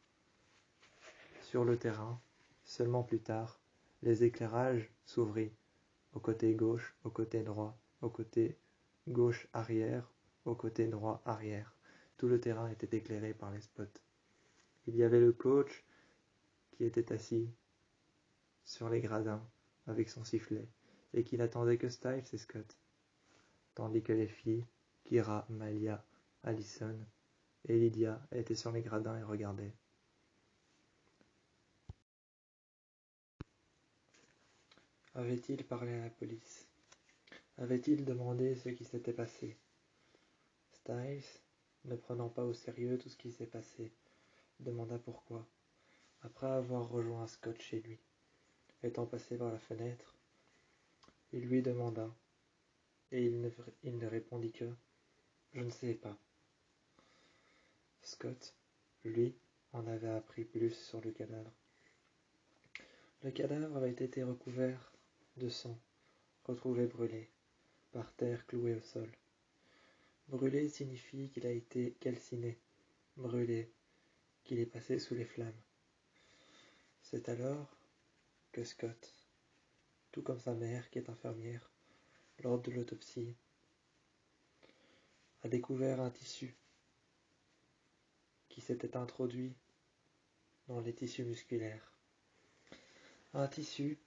sur le terrain, seulement plus tard, les éclairages s'ouvrirent au côté gauche, au côté droit, au côté gauche arrière, au côté droit arrière. Tout le terrain était éclairé par les spots. Il y avait le coach qui était assis sur les gradins avec son sifflet et qui n'attendait que Styles et Scott, tandis que les filles, Kira, Malia, Allison et Lydia étaient sur les gradins et regardaient. Avait-il parlé à la police? Avait-il demandé ce qui s'était passé? Styles, ne prenant pas au sérieux tout ce qui s'est passé, demanda pourquoi, après avoir rejoint Scott chez lui. Étant passé par la fenêtre, il lui demanda, et il ne répondit que « Je ne sais pas ». Scott, lui, en avait appris plus sur le cadavre. Le cadavre avait été recouvert de sang, retrouvé brûlé, par terre cloué au sol. Brûlé signifie qu'il a été calciné, brûlé, qu'il est passé sous les flammes. C'est alors que Scott, tout comme sa mère qui est infirmière, lors de l'autopsie, a découvert un tissu qui s'était introduit dans les tissus musculaires. Un tissu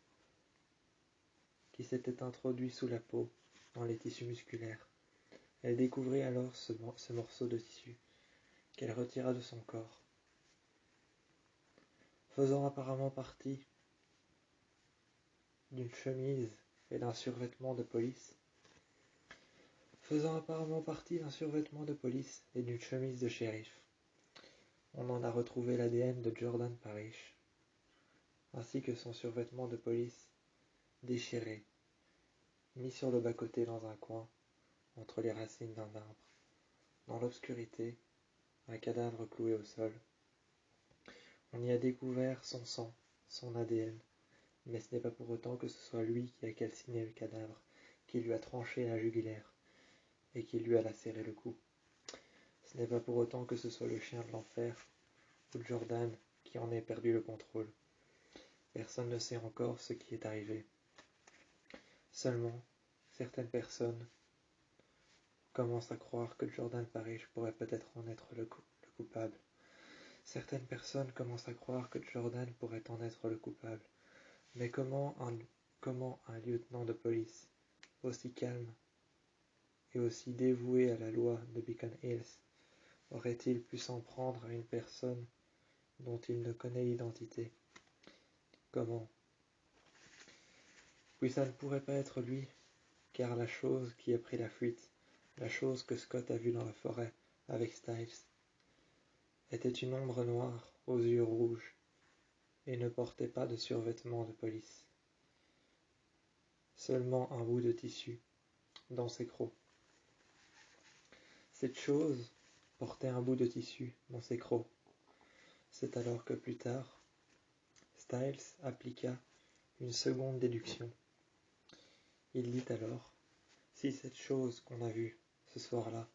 qui s'était introduit sous la peau dans les tissus musculaires. Elle découvrit alors ce morceau de tissu qu'elle retira de son corps, faisant apparemment partie d'une chemise et d'un survêtement de police, et d'une chemise de shérif. On en a retrouvé l'ADN de Jordan Parrish, ainsi que son survêtement de police déchiré, mis sur le bas-côté dans un coin, entre les racines d'un arbre. Dans l'obscurité, un cadavre cloué au sol. On y a découvert son sang, son ADN, mais ce n'est pas pour autant que ce soit lui qui a calciné le cadavre, qui lui a tranché la jugulaire, et qui lui a lacéré le cou. Ce n'est pas pour autant que ce soit le chien de l'enfer, ou Jordan, qui en ait perdu le contrôle. Personne ne sait encore ce qui est arrivé. Seulement, certaines personnes commencent à croire que Jordan Parrish pourrait peut-être en être le coupable. Certaines personnes commencent à croire que Jordan pourrait en être le coupable. Mais comment un lieutenant de police, aussi calme et aussi dévoué à la loi de Beacon Hills, aurait-il pu s'en prendre à une personne dont il ne connaît l'identité? Comment? Puis ça ne pourrait pas être lui, car la chose qui a pris la fuite, la chose que Scott a vue dans la forêt avec Styles, était une ombre noire aux yeux rouges et ne portait pas de survêtement de police. Seulement un bout de tissu dans ses crocs. Cette chose portait un bout de tissu dans ses crocs. C'est alors que plus tard, Styles appliqua une seconde déduction. Il dit alors, si cette chose qu'on a vue ce soir-là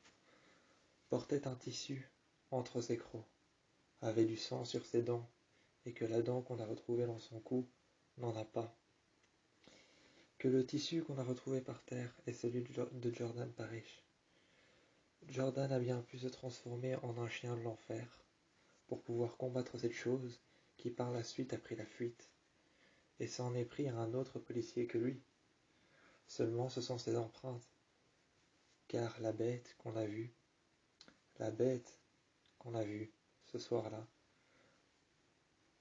portait un tissu entre ses crocs, avait du sang sur ses dents, et que la dent qu'on a retrouvée dans son cou n'en a pas, que le tissu qu'on a retrouvé par terre est celui de Jordan Parrish. Jordan a bien pu se transformer en un chien de l'enfer pour pouvoir combattre cette chose qui par la suite a pris la fuite et s'en est pris à un autre policier que lui. Seulement ce sont ses empreintes, car la bête qu'on a vue ce soir-là,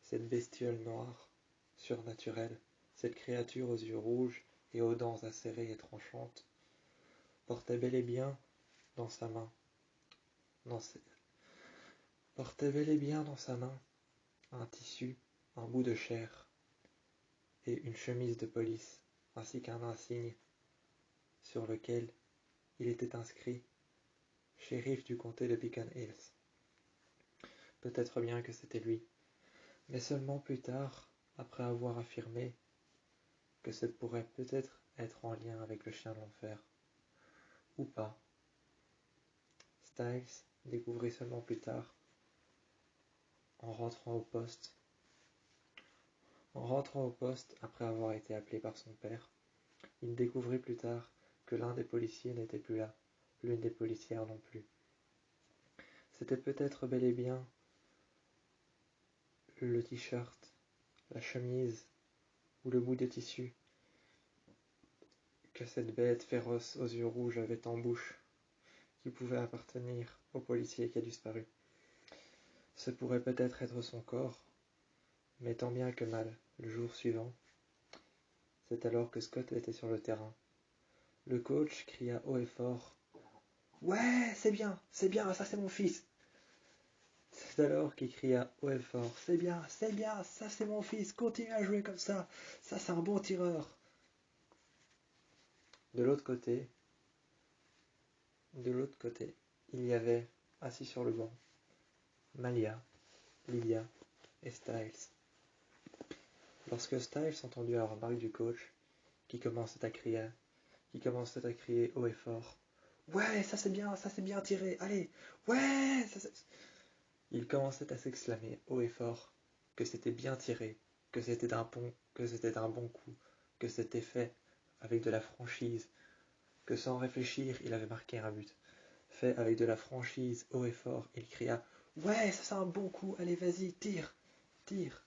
cette bestiole noire, surnaturelle, cette créature aux yeux rouges et aux dents acérées et tranchantes, portait bel et bien dans sa main un tissu, un bout de chair et une chemise de police, ainsi qu'un insigne sur lequel il était inscrit « Shérif du comté de Beacon Hills ». Peut-être bien que c'était lui. Mais seulement plus tard, après avoir affirmé que ça pourrait peut-être être en lien avec le chien de l'enfer. Ou pas. Styles découvrit seulement plus tard, en rentrant au poste, après avoir été appelé par son père, il découvrit plus tard que l'un des policiers n'était plus là, l'une des policières non plus. C'était peut-être bel et bien le t-shirt, la chemise ou le bout de tissu que cette bête féroce aux yeux rouges avait en bouche, qui pouvait appartenir au policier qui a disparu. Ce pourrait peut-être être son corps, mais tant bien que mal, le jour suivant, c'est alors que Scott était sur le terrain. Le coach cria haut et fort: « Ouais, c'est bien, ça c'est mon fils !» C'est alors qu'il cria haut et fort: « C'est bien, ça c'est mon fils, continue à jouer comme ça c'est un bon tireur !» De l'autre côté, il y avait, assis sur le banc, Malia, Lydia et Styles. Lorsque Styles entendit la remarque du coach, qui commençait à crier haut et fort: « Ouais, ça c'est bien tiré, allez, ouais, il commençait à s'exclamer haut et fort que c'était bien tiré, que c'était un bon coup, que c'était fait avec de la franchise, que sans réfléchir, il avait marqué un but. Fait avec de la franchise, haut et fort, il cria: « Ouais, ça c'est un bon coup, allez vas-y, tire, tire !»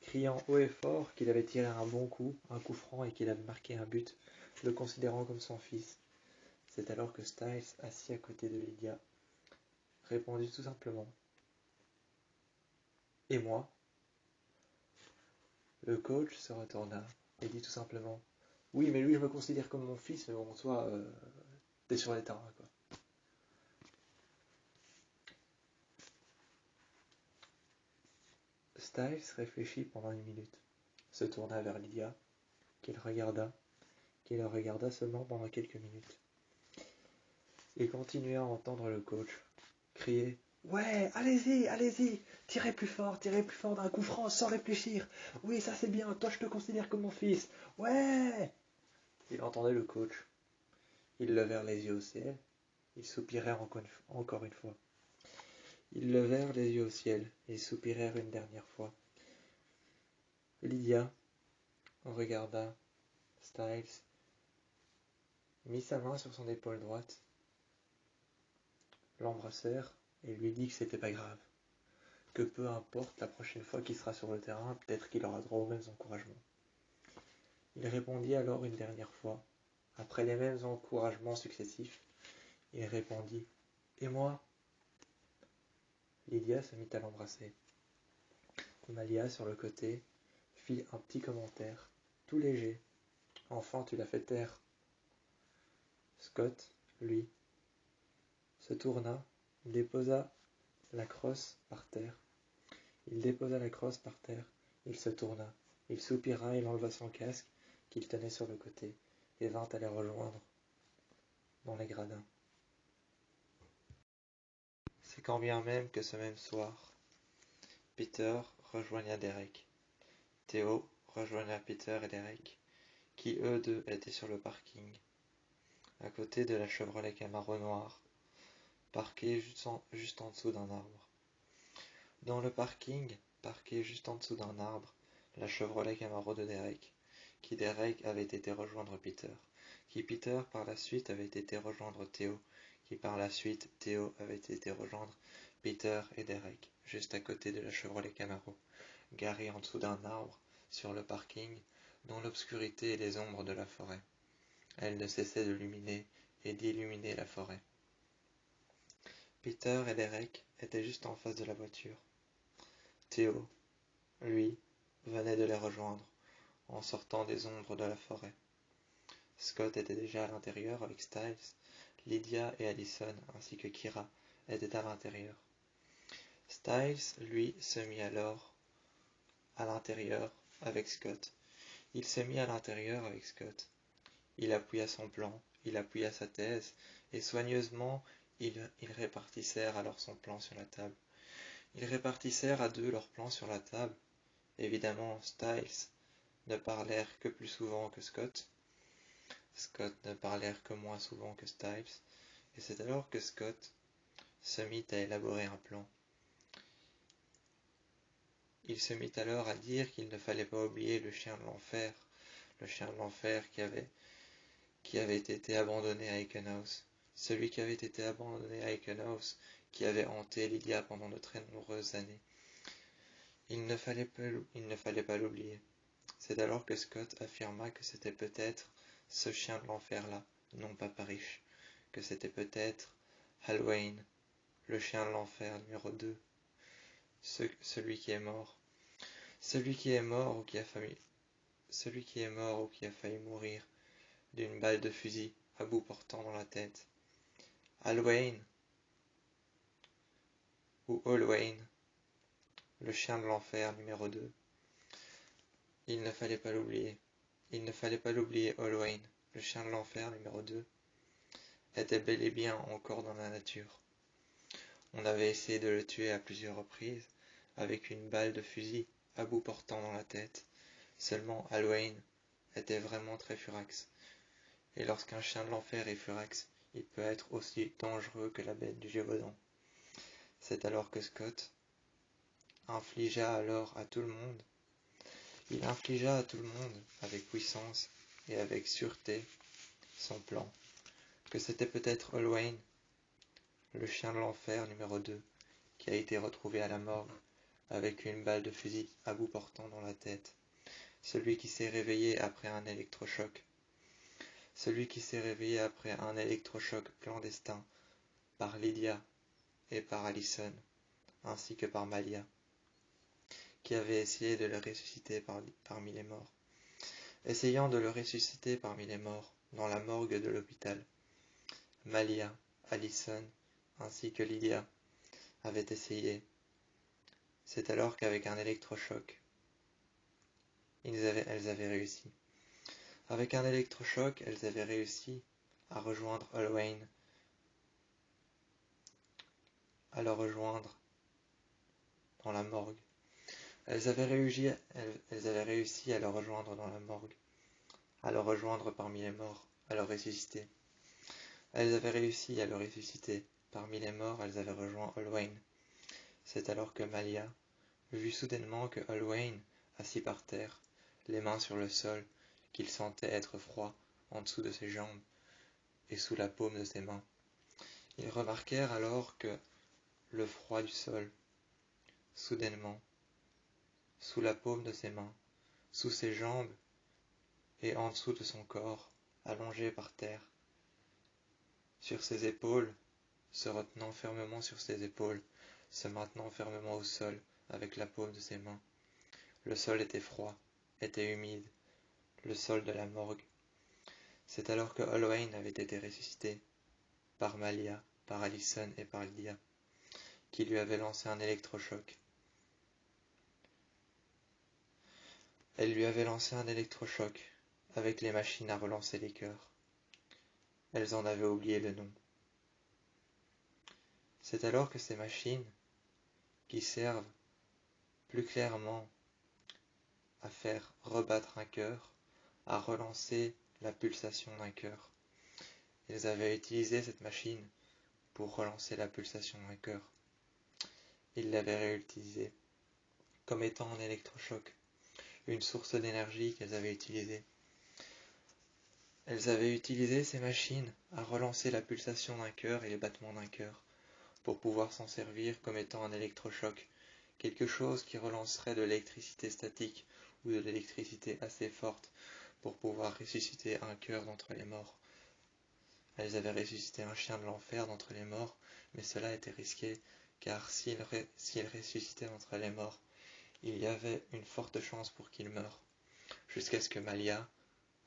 Criant haut et fort qu'il avait tiré un bon coup, un coup franc et qu'il avait marqué un but, le considérant comme son fils. C'est alors que Styles, assis à côté de Lydia, répondit tout simplement: « Et moi ?» Le coach se retourna et dit tout simplement: « Oui, mais lui, je me considère comme mon fils, mais bon, toi, t'es sur les terrains, quoi. » Styles réfléchit pendant une minute, se tourna vers Lydia, qui le regarda seulement pendant quelques minutes, et continua à entendre le coach crier: « Ouais, allez-y, tirez plus fort d'un coup franc sans réfléchir. Oui, ça c'est bien, toi je te considère comme mon fils. Ouais !» Il entendait le coach. Ils levèrent les yeux au ciel. Ils soupirèrent encore une fois. Ils levèrent les yeux au ciel et soupirèrent une dernière fois. Lydia regarda Styles, mit sa main sur son épaule droite, l'embrassèrent et lui dit que c'était pas grave, que peu importe la prochaine fois qu'il sera sur le terrain, peut-être qu'il aura droit aux mêmes encouragements. Il répondit alors une dernière fois, après les mêmes encouragements successifs, il répondit: « Et moi ?» Lydia se mit à l'embrasser. Malia, sur le côté, fit un petit commentaire, tout léger. « Enfin, tu l'as fait taire. » Scott, lui, se tourna, déposa la crosse par terre. Il se tourna, il soupira, il enleva son casque qu'il tenait sur le côté et vint à les rejoindre dans les gradins. C'est quand bien même que ce même soir, Peter rejoigna Derek. Theo rejoigna Peter et Derek, qui eux deux étaient sur le parking, à côté de la Chevrolet Camaro noire, parquée juste en dessous d'un arbre. Dans le parking, parquée juste en dessous d'un arbre, la Chevrolet Camaro de Derek, qui Derek avait été rejoindre Peter, qui Peter par la suite avait été rejoindre Theo, qui par la suite Theo avait été rejoindre Peter et Derek, juste à côté de la Chevrolet Camaro, garée en dessous d'un arbre, sur le parking, dans l'obscurité et les ombres de la forêt. Elle ne cessait d'illuminer la forêt. Peter et Derek étaient juste en face de la voiture. Theo, lui, venait de les rejoindre, en sortant des ombres de la forêt. Scott était déjà à l'intérieur avec Styles, Lydia et Allison, ainsi que Kira, étaient à l'intérieur. Styles, lui, se mit alors à l'intérieur avec Scott. Il se mit à l'intérieur avec Scott. Il appuya son plan, il appuya sa thèse, et soigneusement, ils répartissèrent alors son plan sur la table. Ils répartissèrent à deux leurs plans sur la table. Évidemment, Styles ne parlèrent que plus souvent que Scott. Scott ne parlèrent que moins souvent que Styles. Et c'est alors que Scott se mit à élaborer un plan. Il se mit alors à dire qu'il ne fallait pas oublier le chien de l'enfer qui avait été abandonné à Ekenhouse, celui qui avait été abandonné à Ekenhouse, qui avait hanté Lydia pendant de très nombreuses années. Il ne fallait pas l'oublier. C'est alors que Scott affirma que c'était peut-être ce chien de l'enfer-là, non pas Parrish, que c'était peut-être Halloween, le chien de l'enfer numéro 2, celui qui est mort. Celui qui est mort ou qui a failli mourir d'une balle de fusil à bout portant dans la tête. Halloween ou Halloween, le chien de l'enfer numéro 2. Il ne fallait pas l'oublier. Il ne fallait pas l'oublier. Halloween, le chien de l'enfer numéro 2, était bel et bien encore dans la nature. On avait essayé de le tuer à plusieurs reprises avec une balle de fusil à bout portant dans la tête. Seulement Halloween était vraiment très furax. Et lorsqu'un chien de l'enfer est furax, il peut être aussi dangereux que la bête du Gévaudan. C'est alors que Scott infligea à tout le monde avec puissance et avec sûreté son plan, que c'était peut-être Halloween, le chien de l'enfer numéro 2, qui a été retrouvé à la morgue avec une balle de fusil à bout portant dans la tête, celui qui s'est réveillé après un électrochoc clandestin par Lydia et par Allison, ainsi que par Malia, qui avait essayé de le ressusciter parmi les morts. Essayant de le ressusciter parmi les morts, dans la morgue de l'hôpital, Malia, Allison, ainsi que Lydia avaient essayé. C'est alors qu'avec un électrochoc, elles avaient réussi. Avec un électrochoc, elles avaient réussi à rejoindre Halloween, à le rejoindre dans la morgue. Elles avaient réussi à le rejoindre dans la morgue, à le rejoindre parmi les morts, à le ressusciter. Elles avaient réussi à le ressusciter. Parmi les morts, elles avaient rejoint Halloween. C'est alors que Malia vit soudainement que Halloween, assis par terre, les mains sur le sol, qu'il sentait être froid en dessous de ses jambes et sous la paume de ses mains. Ils remarquèrent alors que le froid du sol, soudainement, sous la paume de ses mains, sous ses jambes et en dessous de son corps, allongé par terre, sur ses épaules, se retenant fermement sur ses épaules, se maintenant fermement au sol avec la paume de ses mains. Le sol était froid, était humide, le sol de la morgue. C'est alors que Halloween avait été ressuscité par Malia, par Allison et par Lydia, qui lui avaient lancé un électrochoc. Elle lui avait lancé un électrochoc avec les machines à relancer les cœurs. Elles en avaient oublié le nom. C'est alors que ces machines, qui servent plus clairement à faire rebattre un cœur, à relancer la pulsation d'un cœur. Ils avaient utilisé cette machine pour relancer la pulsation d'un cœur. Ils l'avaient réutilisée comme étant un électrochoc, une source d'énergie qu'elles avaient utilisée. Elles avaient utilisé ces machines à relancer la pulsation d'un cœur et les battements d'un cœur, pour pouvoir s'en servir comme étant un électrochoc, quelque chose qui relancerait de l'électricité statique ou de l'électricité assez forte pour pouvoir ressusciter un cœur d'entre les morts. Elles avaient ressuscité un chien de l'enfer d'entre les morts, mais cela était risqué, car s'il ressuscitait d'entre les morts, il y avait une forte chance pour qu'il meure, jusqu'à ce que Malia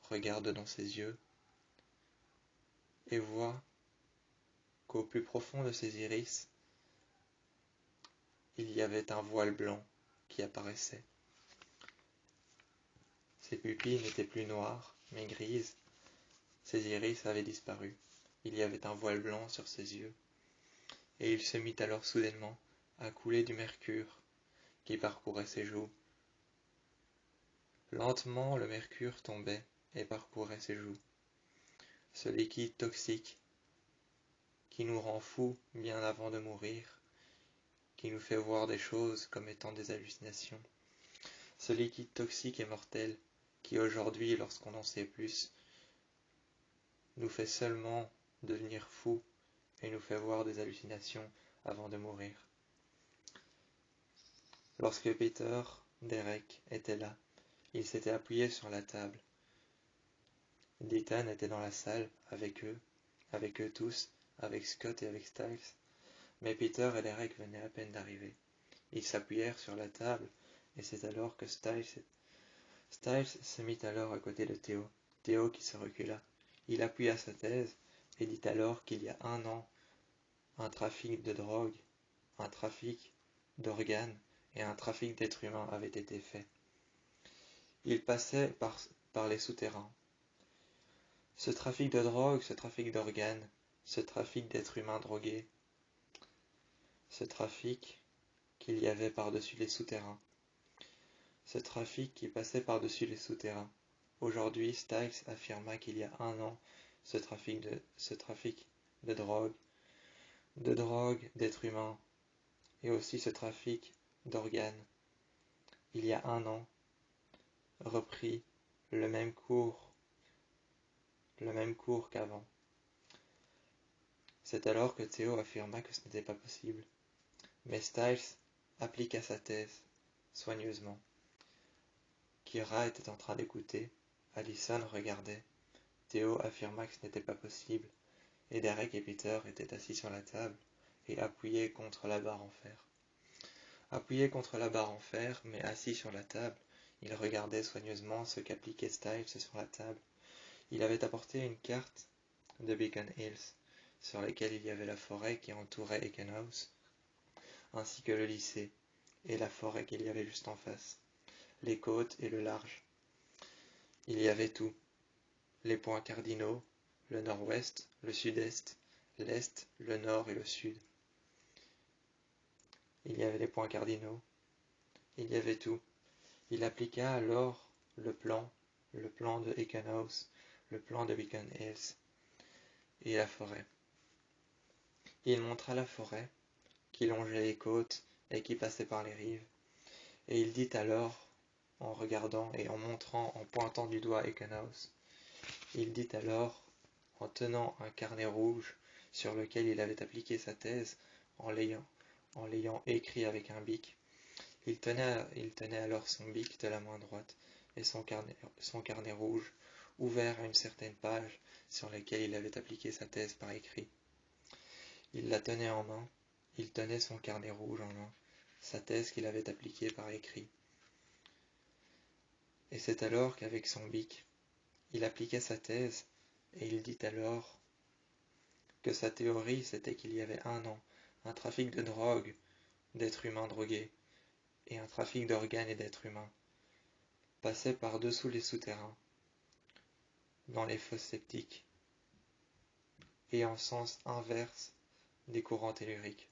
regarde dans ses yeux et voit qu'au plus profond de ses iris, il y avait un voile blanc qui apparaissait. Ses pupilles n'étaient plus noires, mais grises. Ses iris avaient disparu. Il y avait un voile blanc sur ses yeux. Et il se mit alors soudainement à couler du mercure qui parcourait ses joues. Lentement le mercure tombait et parcourait ses joues. Ce liquide toxique qui nous rend fous bien avant de mourir, qui nous fait voir des choses comme étant des hallucinations. Ce liquide toxique et mortel qui aujourd'hui, lorsqu'on en sait plus, nous fait seulement devenir fous et nous fait voir des hallucinations avant de mourir. Lorsque Peter, Derek était là, il s'était appuyé sur la table. Deaton était dans la salle avec eux tous, avec Scott et avec Styles, mais Peter et Derek venaient à peine d'arriver. Ils s'appuyèrent sur la table, et c'est alors que Styles se mit alors à côté de Théo, Théo qui se recula. Il appuya sa thèse et dit alors qu'il y a 1 an, un trafic de drogue, un trafic d'organes et un trafic d'êtres humains avaient été faits. Il passait par les souterrains. Ce trafic de drogue, ce trafic d'organes, ce trafic d'êtres humains drogués, ce trafic qu'il y avait par-dessus les souterrains, ce trafic qui passait par-dessus les souterrains. Aujourd'hui, Styles affirma qu'il y a 1 an, ce trafic de drogue, d'êtres humains, et aussi ce trafic d'organes, il y a 1 an, reprit le même cours qu'avant. C'est alors que Théo affirma que ce n'était pas possible. Mais Styles appliqua sa thèse, soigneusement. Kira était en train d'écouter, Allison regardait, Théo affirma que ce n'était pas possible, et Derek et Peter étaient assis sur la table et appuyés contre la barre en fer. Appuyés contre la barre en fer, mais assis sur la table, ils regardaient soigneusement ce qu'appliquait Styles sur la table. Il avait apporté une carte de Beacon Hills, sur laquelle il y avait la forêt qui entourait Ekenhouse, ainsi que le lycée, et la forêt qu'il y avait juste en face, les côtes et le large. Il y avait tout, les points cardinaux, le nord-ouest, le sud-est, l'est, le nord et le sud. Il y avait les points cardinaux, il y avait tout. Il appliqua alors le plan de Ekenhouse, le plan de Beacon Hills, et la forêt. Il montra la forêt, qui longeait les côtes et qui passait par les rives, et il dit alors, en regardant et en montrant, en pointant du doigt Ekenhouse, il dit alors, en tenant un carnet rouge sur lequel il avait appliqué sa thèse, en l'ayant écrit avec un bic, il tenait alors son bic de la main droite et son carnet rouge ouvert à une certaine page sur laquelle il avait appliqué sa thèse par écrit. Il la tenait en main, il tenait son carnet rouge en main, sa thèse qu'il avait appliquée par écrit. Et c'est alors qu'avec son bic, il appliqua sa thèse, et il dit alors que sa théorie c'était qu'il y avait 1 an, un trafic de drogue, d'êtres humains drogués, et un trafic d'organes et d'êtres humains, passait par-dessous les souterrains, dans les fosses septiques, et en sens inverse des courants telluriques.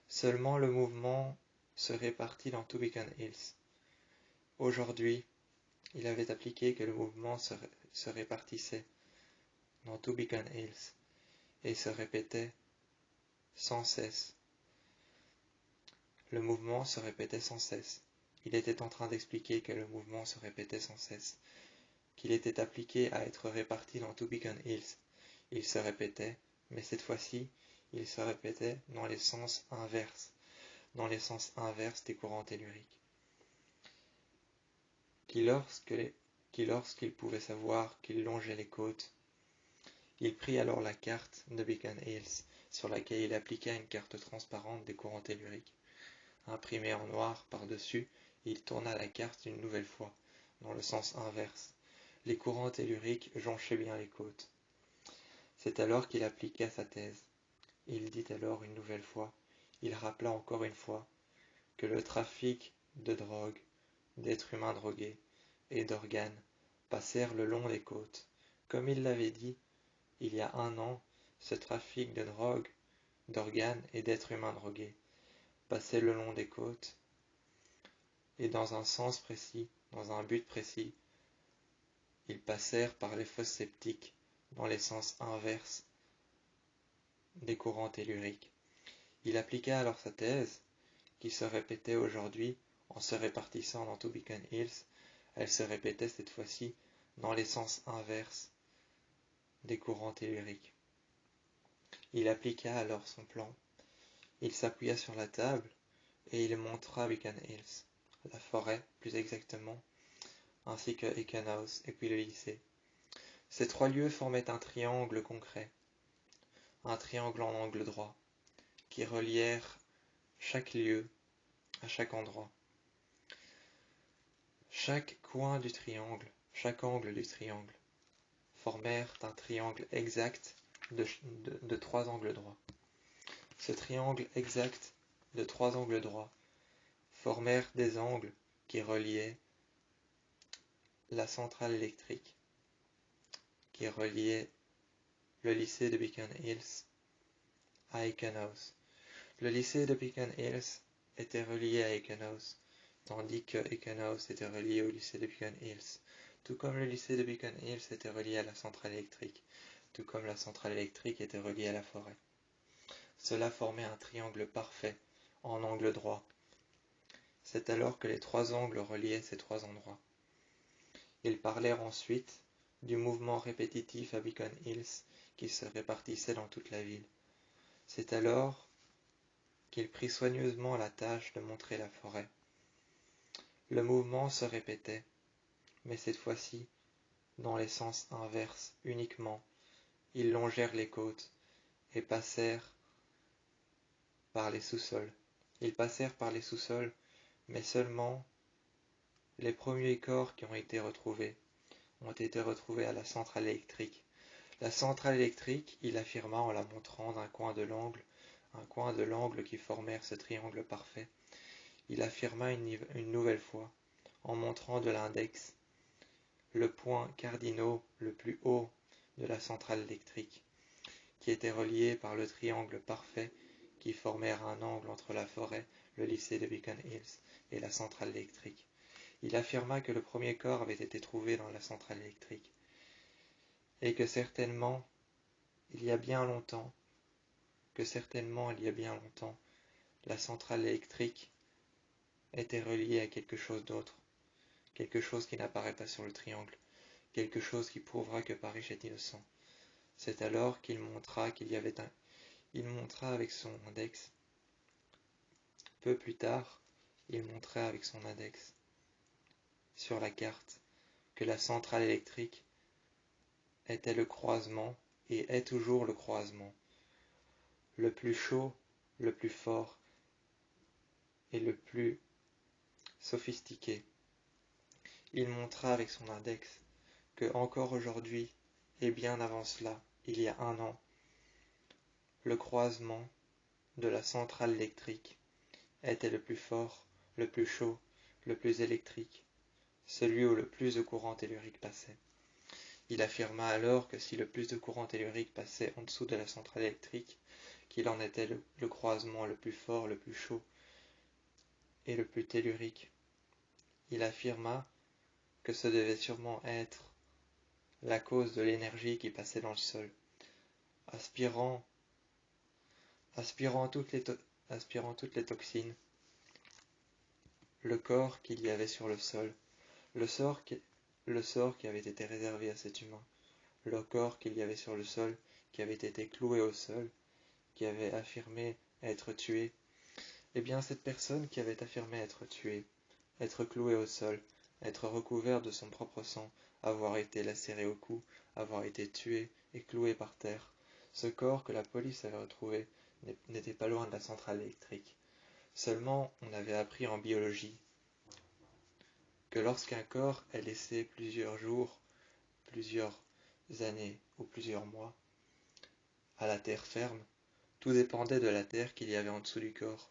Seulement le mouvement se répartit dans tout Beacon Hills. Aujourd'hui, il avait appliqué que le mouvement se répartissait dans tout Beacon Hills et se répétait sans cesse. Le mouvement se répétait sans cesse. Il était en train d'expliquer que le mouvement se répétait sans cesse, qu'il était appliqué à être réparti dans tout Beacon Hills. Il se répétait, mais cette fois-ci, il se répétait dans les sens inverses des courants telluriques. Qui lorsqu'il pouvait savoir qu'il longeait les côtes, il prit alors la carte de Beacon Hills, sur laquelle il appliqua une carte transparente des courants telluriques. Imprimée en noir par-dessus, il tourna la carte une nouvelle fois, dans le sens inverse. Les courants telluriques jonchaient bien les côtes. C'est alors qu'il appliqua sa thèse. Il dit alors une nouvelle fois, il rappela encore une fois, que le trafic de drogue, d'êtres humains drogués et d'organes passèrent le long des côtes. Comme il l'avait dit, il y a 1 an, ce trafic de drogue, d'organes et d'êtres humains drogués passaient le long des côtes, et dans un sens précis, dans un but précis, ils passèrent par les fosses septiques dans les sens inverses des courants telluriques. Il appliqua alors sa thèse, qui se répétait aujourd'hui en se répartissant dans tout Beacon Hills. Elle se répétait cette fois-ci dans les sens inverses des courants telluriques. Il appliqua alors son plan. Il s'appuya sur la table et il montra Beacon Hills, la forêt plus exactement, ainsi que Aiken House et puis le lycée. Ces trois lieux formaient un triangle concret, un triangle en angle droit, qui relièrent chaque lieu à chaque endroit. Chaque coin du triangle, chaque angle du triangle, formèrent un triangle exact de trois angles droits. Ce triangle exact de trois angles droits formèrent des angles qui reliaient la centrale électrique, qui reliait le lycée de Beacon Hills à Aiken House. Le lycée de Beacon Hills était relié à Aiken House, tandis que Aiken House était relié au lycée de Beacon Hills, tout comme le lycée de Beacon Hills était relié à la centrale électrique, tout comme la centrale électrique était reliée à la forêt. Cela formait un triangle parfait, en angle droit. C'est alors que les trois angles reliaient ces trois endroits. Ils parlèrent ensuite du mouvement répétitif à Beacon Hills qui se répartissait dans toute la ville. C'est alors qu'il prit soigneusement la tâche de montrer la forêt. Le mouvement se répétait, mais cette fois-ci, dans les sens inverses uniquement. Ils longèrent les côtes et passèrent par les sous-sols. Ils passèrent par les sous-sols, mais seulement les premiers corps qui ont été retrouvés à la centrale électrique. La centrale électrique, il affirma en la montrant d'un coin de l'angle qui formèrent ce triangle parfait. Il affirma une nouvelle fois, en montrant de l'index, le point cardinal le plus haut de la centrale électrique, qui était relié par le triangle parfait qui formèrent un angle entre la forêt, le lycée de Beacon Hills et la centrale électrique. Il affirma que le premier corps avait été trouvé dans la centrale électrique, et que certainement, il y a bien longtemps, la centrale électrique était reliée à quelque chose d'autre, quelque chose qui n'apparaît pas sur le triangle, quelque chose qui prouvera que Parrish est innocent. C'est alors qu'il montra il montra avec son index. Peu plus tard, il montrait avec son index sur la carte que la centrale électrique était le croisement et est toujours le croisement, le plus chaud, le plus fort et le plus sophistiqué. Il montra avec son index que encore aujourd'hui, et bien avant cela, il y a 1 an, le croisement de la centrale électrique était le plus fort, le plus chaud, le plus électrique, celui où le plus de courant tellurique passait. Il affirma alors que si le plus de courant tellurique passait en dessous de la centrale électrique, qu'il en était le croisement le plus fort, le plus chaud et le plus tellurique. Il affirma que ce devait sûrement être la cause de l'énergie qui passait dans le sol, aspirant toutes les toxines, le corps qu'il y avait sur le sol, le sort qui avait été réservé à cet humain, le corps qu'il y avait sur le sol, qui avait été cloué au sol, qui avait affirmé être tué. Eh bien, cette personne qui avait affirmé être tuée, être clouée au sol, être recouvert de son propre sang, avoir été lacéré au cou, avoir été tué et cloué par terre, ce corps que la police avait retrouvé n'était pas loin de la centrale électrique. Seulement, on avait appris en biologie que lorsqu'un corps est laissé plusieurs jours, plusieurs années ou plusieurs mois à la terre ferme, tout dépendait de la terre qu'il y avait en dessous du corps.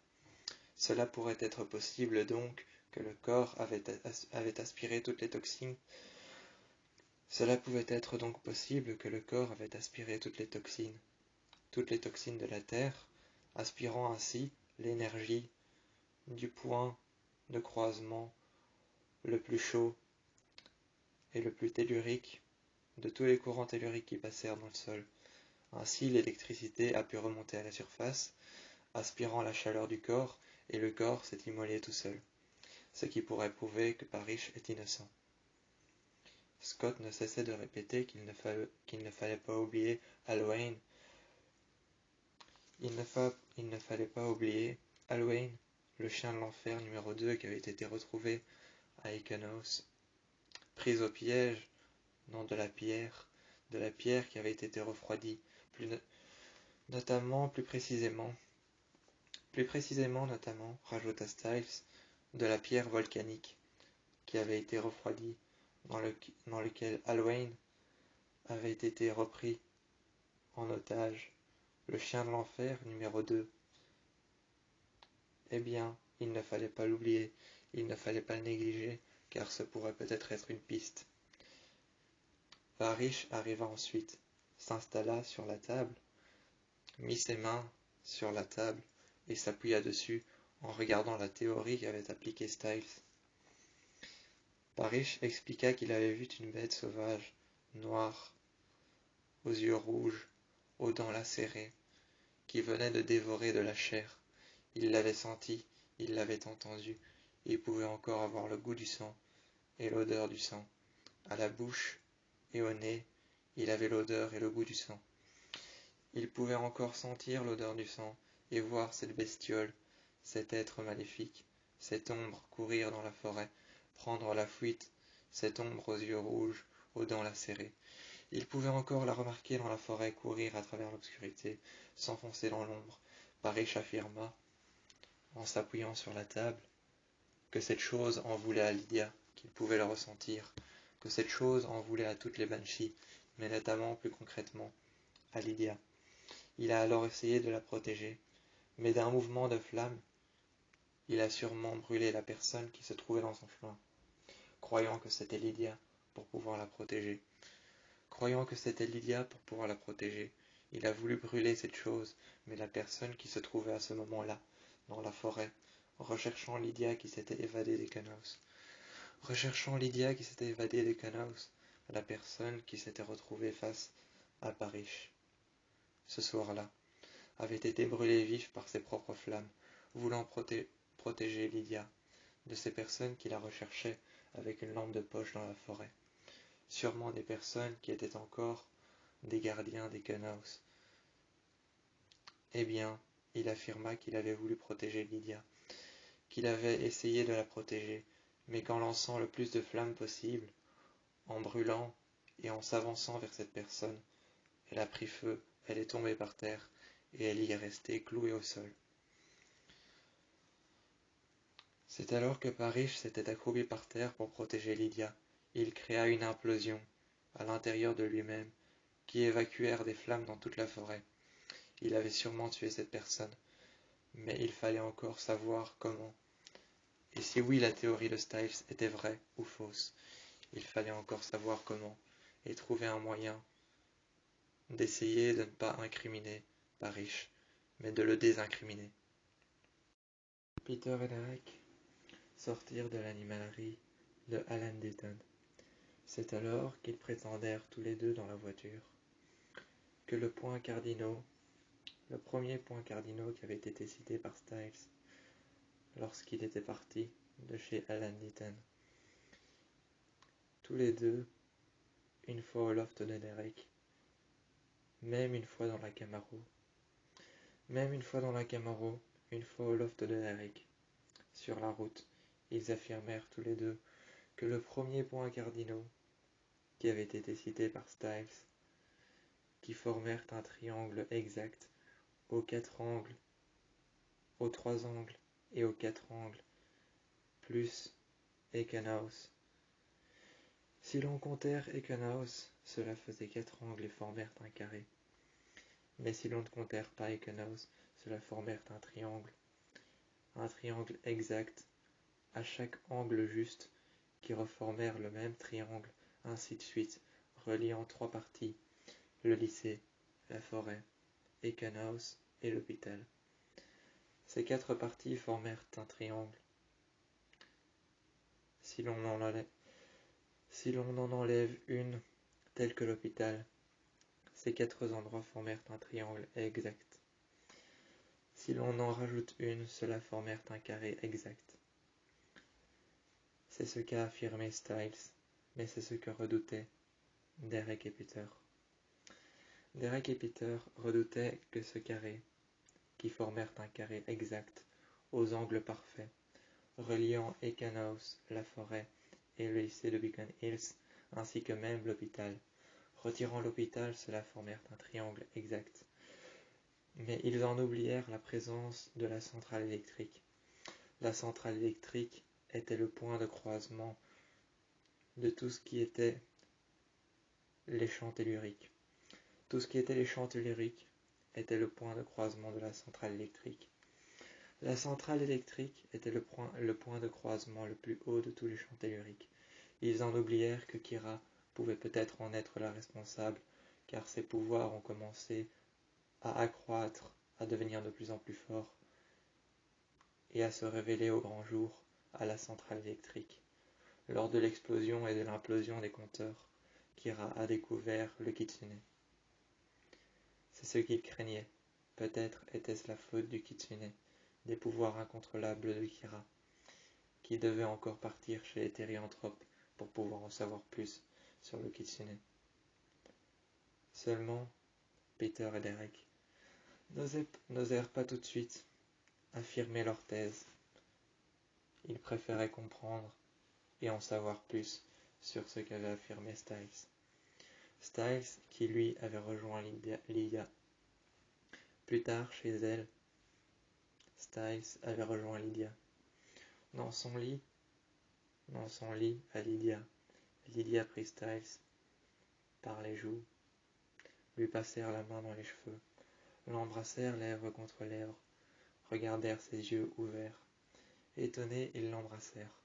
Cela pourrait être possible donc que le corps avait aspiré toutes les toxines. Cela pouvait être donc possible que le corps avait aspiré toutes les toxines de la terre, aspirant ainsi l'énergie du point de croisement le plus chaud et le plus tellurique de tous les courants telluriques qui passèrent dans le sol. Ainsi, l'électricité a pu remonter à la surface, aspirant la chaleur du corps, et le corps s'est immolé tout seul, ce qui pourrait prouver que Parrish est innocent. Scott ne cessait de répéter qu'il ne fallait pas oublier Halloween. Il ne fallait pas oublier Halloween, le chien de l'enfer numéro 2 qui avait été retrouvé à Ekenos, pris au piège dans de la pierre qui avait été refroidie, plus précisément notamment, rajouta Styles, de la pierre volcanique qui avait été refroidie, dans lequel Halloween avait été repris en otage, le chien de l'enfer numéro 2. Eh bien, il ne fallait pas l'oublier, il ne fallait pas le négliger, car ce pourrait peut-être être une piste. Parrish arriva ensuite, s'installa sur la table, mit ses mains sur la table et s'appuya dessus en regardant la théorie qu'avait appliquée Styles. Parrish expliqua qu'il avait vu une bête sauvage, noire, aux yeux rouges, aux dents lacérées, qui venait de dévorer de la chair. Il l'avait senti, il l'avait entendu, et il pouvait encore avoir le goût du sang et l'odeur du sang. À la bouche et au nez, il avait l'odeur et le goût du sang. Il pouvait encore sentir l'odeur du sang et voir cette bestiole, cet être maléfique, cette ombre courir dans la forêt, prendre la fuite, cette ombre aux yeux rouges, aux dents lacérées. Il pouvait encore la remarquer dans la forêt courir à travers l'obscurité, s'enfoncer dans l'ombre. Parrish affirma, en s'appuyant sur la table, que cette chose en voulait à Lydia, qu'il pouvait le ressentir, que cette chose en voulait à toutes les banshees, mais notamment plus concrètement à Lydia. Il a alors essayé de la protéger, mais d'un mouvement de flamme, il a sûrement brûlé la personne qui se trouvait dans son chemin, croyant que c'était Lydia pour pouvoir la protéger. Il a voulu brûler cette chose, mais la personne qui se trouvait à ce moment-là, dans la forêt, recherchant Lydia qui s'était évadée des Canals. La personne qui s'était retrouvée face à Parrish, ce soir-là, avait été brûlée vif par ses propres flammes, voulant protéger Lydia de ces personnes qui la recherchaient avec une lampe de poche dans la forêt. Sûrement des personnes qui étaient encore des gardiens des Canals. Eh bien, il affirma qu'il avait voulu protéger Lydia, qu'il avait essayé de la protéger, mais qu'en lançant le plus de flammes possible, en brûlant et en s'avançant vers cette personne, elle a pris feu, elle est tombée par terre, et elle y est restée clouée au sol. C'est alors que Parrish s'était accroupi par terre pour protéger Lydia. Il créa une implosion, à l'intérieur de lui-même, qui évacuèrent des flammes dans toute la forêt. Il avait sûrement tué cette personne, mais il fallait encore savoir comment. Et si oui, la théorie de Styles était vraie ou fausse, il fallait encore savoir comment, et trouver un moyen d'essayer de ne pas incriminer Parrish, mais de le désincriminer. Peter et Derek sortirent de l'animalerie de Alan Deaton. C'est alors qu'ils prétendèrent tous les deux dans la voiture que le premier point cardinal qui avait été cité par Styles lorsqu'il était parti de chez Alan Deaton. Tous les deux, une fois au loft de Derek, même une fois dans la Camaro, une fois au loft de Derek. Sur la route, ils affirmèrent tous les deux que le premier point cardinal qui avait été cité par Styles, qui formèrent un triangle exact aux 4 angles, aux 3 angles et aux 4 angles, plus Ekenhaus. Si l'on comptait Ekenhaus, cela faisait 4 angles et formèrent un carré. Mais si l'on ne comptait pas Ekenhaus, cela formèrent un triangle exact, à chaque angle juste, qui reformèrent le même triangle, ainsi de suite, reliant 3 parties, le lycée, la forêt, Ekenhaus et l'hôpital. Ces 4 parties formèrent un triangle. Si l'on en enlève une, telle que l'hôpital, ces 4 endroits formèrent un triangle exact. Si l'on en rajoute une, cela formèrent un carré exact. C'est ce qu'a affirmé Stiles, mais c'est ce que redoutaient Derek et Peter. Derek et Peter redoutaient que ce carré, qui formèrent un carré exact, aux angles parfaits, reliant Ekenhouse, la forêt, et le lycée de Beacon Hills, ainsi que même l'hôpital. Retirant l'hôpital, cela formèrent un triangle exact. Mais ils en oublièrent la présence de la centrale électrique. La centrale électrique était le point de croisement de tout ce qui était les champs telluriques. Tout ce qui était les champs telluriques était le point de croisement de la centrale électrique. La centrale électrique était le point de croisement le plus haut de tous les champs telluriques. Ils en oublièrent que Kira pouvait peut-être en être la responsable, car ses pouvoirs ont commencé à accroître, à devenir de plus en plus forts, et à se révéler au grand jour à la centrale électrique. Lors de l'explosion et de l'implosion des compteurs, Kira a découvert le Kitsune. C'est ce qu'il craignait. Peut-être était-ce la faute du Kitsune, des pouvoirs incontrôlables de Kira, qui devait encore partir chez les Thérianthropes pour pouvoir en savoir plus sur le Kitsune. Seulement, Peter et Derek n'osèrent pas tout de suite affirmer leur thèse. Ils préféraient comprendre et en savoir plus sur ce qu'avait affirmé Stiles. Stiles, qui lui avait rejoint Lydia. Plus tard, chez elle, Stiles avait rejoint Lydia. Dans son lit à Lydia, Lydia prit Stiles par les joues, lui passèrent la main dans les cheveux, l'embrassèrent lèvres contre lèvres, regardèrent ses yeux ouverts. Étonnés, ils l'embrassèrent.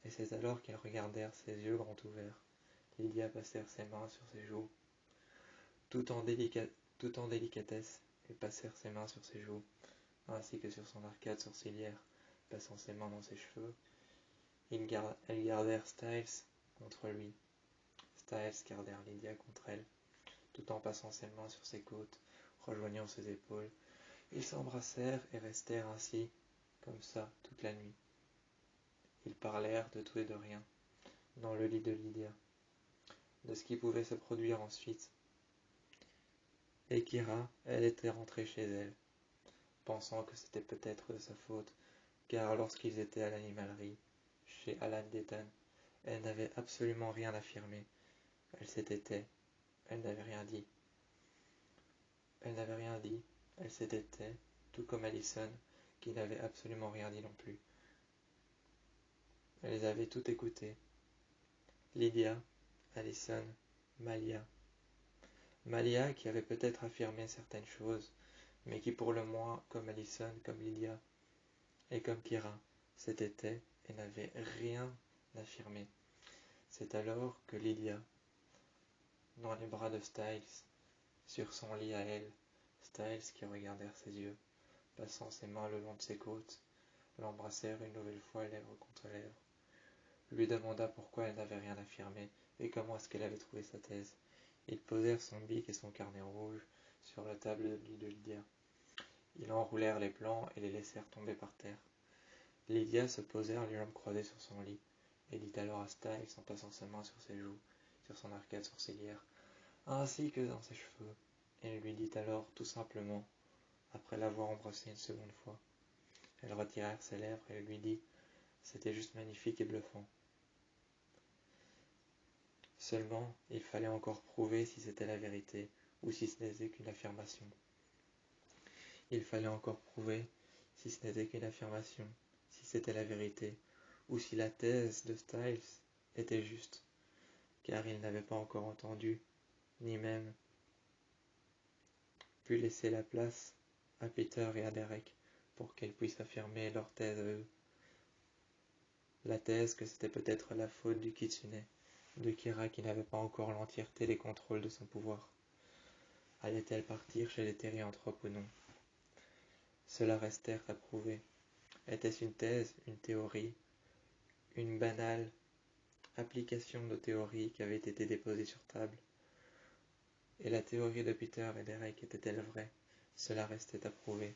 Et c'est alors qu'ils regardèrent ses yeux grands ouverts. Lydia passèrent ses mains sur ses joues. Tout en délicatesse, ils passèrent ses mains sur ses joues, ainsi que sur son arcade sourcilière, passant ses mains dans ses cheveux. Elles gardèrent Stiles contre lui. Stiles gardèrent Lydia contre elle, tout en passant ses mains sur ses côtes, rejoignant ses épaules. Ils s'embrassèrent et restèrent ainsi, comme ça, toute la nuit. Ils parlèrent de tout et de rien, dans le lit de Lydia, de ce qui pouvait se produire ensuite. Et Kira, elle était rentrée chez elle, pensant que c'était peut-être de sa faute, car lorsqu'ils étaient à l'animalerie, chez Alan Dayton, elle n'avait absolument rien affirmé. Elle s'était taite, elle n'avait rien dit. Elle s'était taite, tout comme Allison, qui n'avait absolument rien dit non plus. Elles avaient tout écouté. Lydia, Allison, Malia. Malia qui avait peut-être affirmé certaines choses, mais qui pour le moins, comme Allison, comme Lydia et comme Kira, s'était taite et n'avait rien affirmé. C'est alors que Lydia, dans les bras de Stiles, sur son lit à elle, Stiles qui regardèrent ses yeux, passant ses mains le long de ses côtes, l'embrassèrent une nouvelle fois lèvres contre lèvres, lui demanda pourquoi elle n'avait rien affirmé et comment est-ce qu'elle avait trouvé sa thèse. Ils posèrent son bic et son carnet rouge sur la table de lit de Lydia. Ils enroulèrent les plans et les laissèrent tomber par terre. Lydia se posèrent les jambes croisées sur son lit, et dit alors à Stiles en passant sa main sur ses joues, sur son arcade sourcilière, ainsi que dans ses cheveux. Elle lui dit alors tout simplement, après l'avoir embrassé une seconde fois. Elles retirèrent ses lèvres et lui dit, c'était juste magnifique et bluffant. Seulement, il fallait encore prouver si c'était la vérité ou si ce n'était qu'une affirmation. Il fallait encore prouver si ce n'était qu'une affirmation, si c'était la vérité, ou si la thèse de Stiles était juste, car il n'avait pas encore entendu, ni même pu laisser la place à Peter et à Derek pour qu'ils puissent affirmer leur thèse à eux. La thèse que c'était peut-être la faute du Kitsune, de Kira qui n'avait pas encore l'entièreté des contrôles de son pouvoir. Allait-elle partir chez les Thérianthropes ou non? Cela restait à prouver. Était-ce une thèse, une théorie, une banale application de théorie qui avait été déposée sur table? Et la théorie de Peter et Derek était-elle vraie? Cela restait à prouver.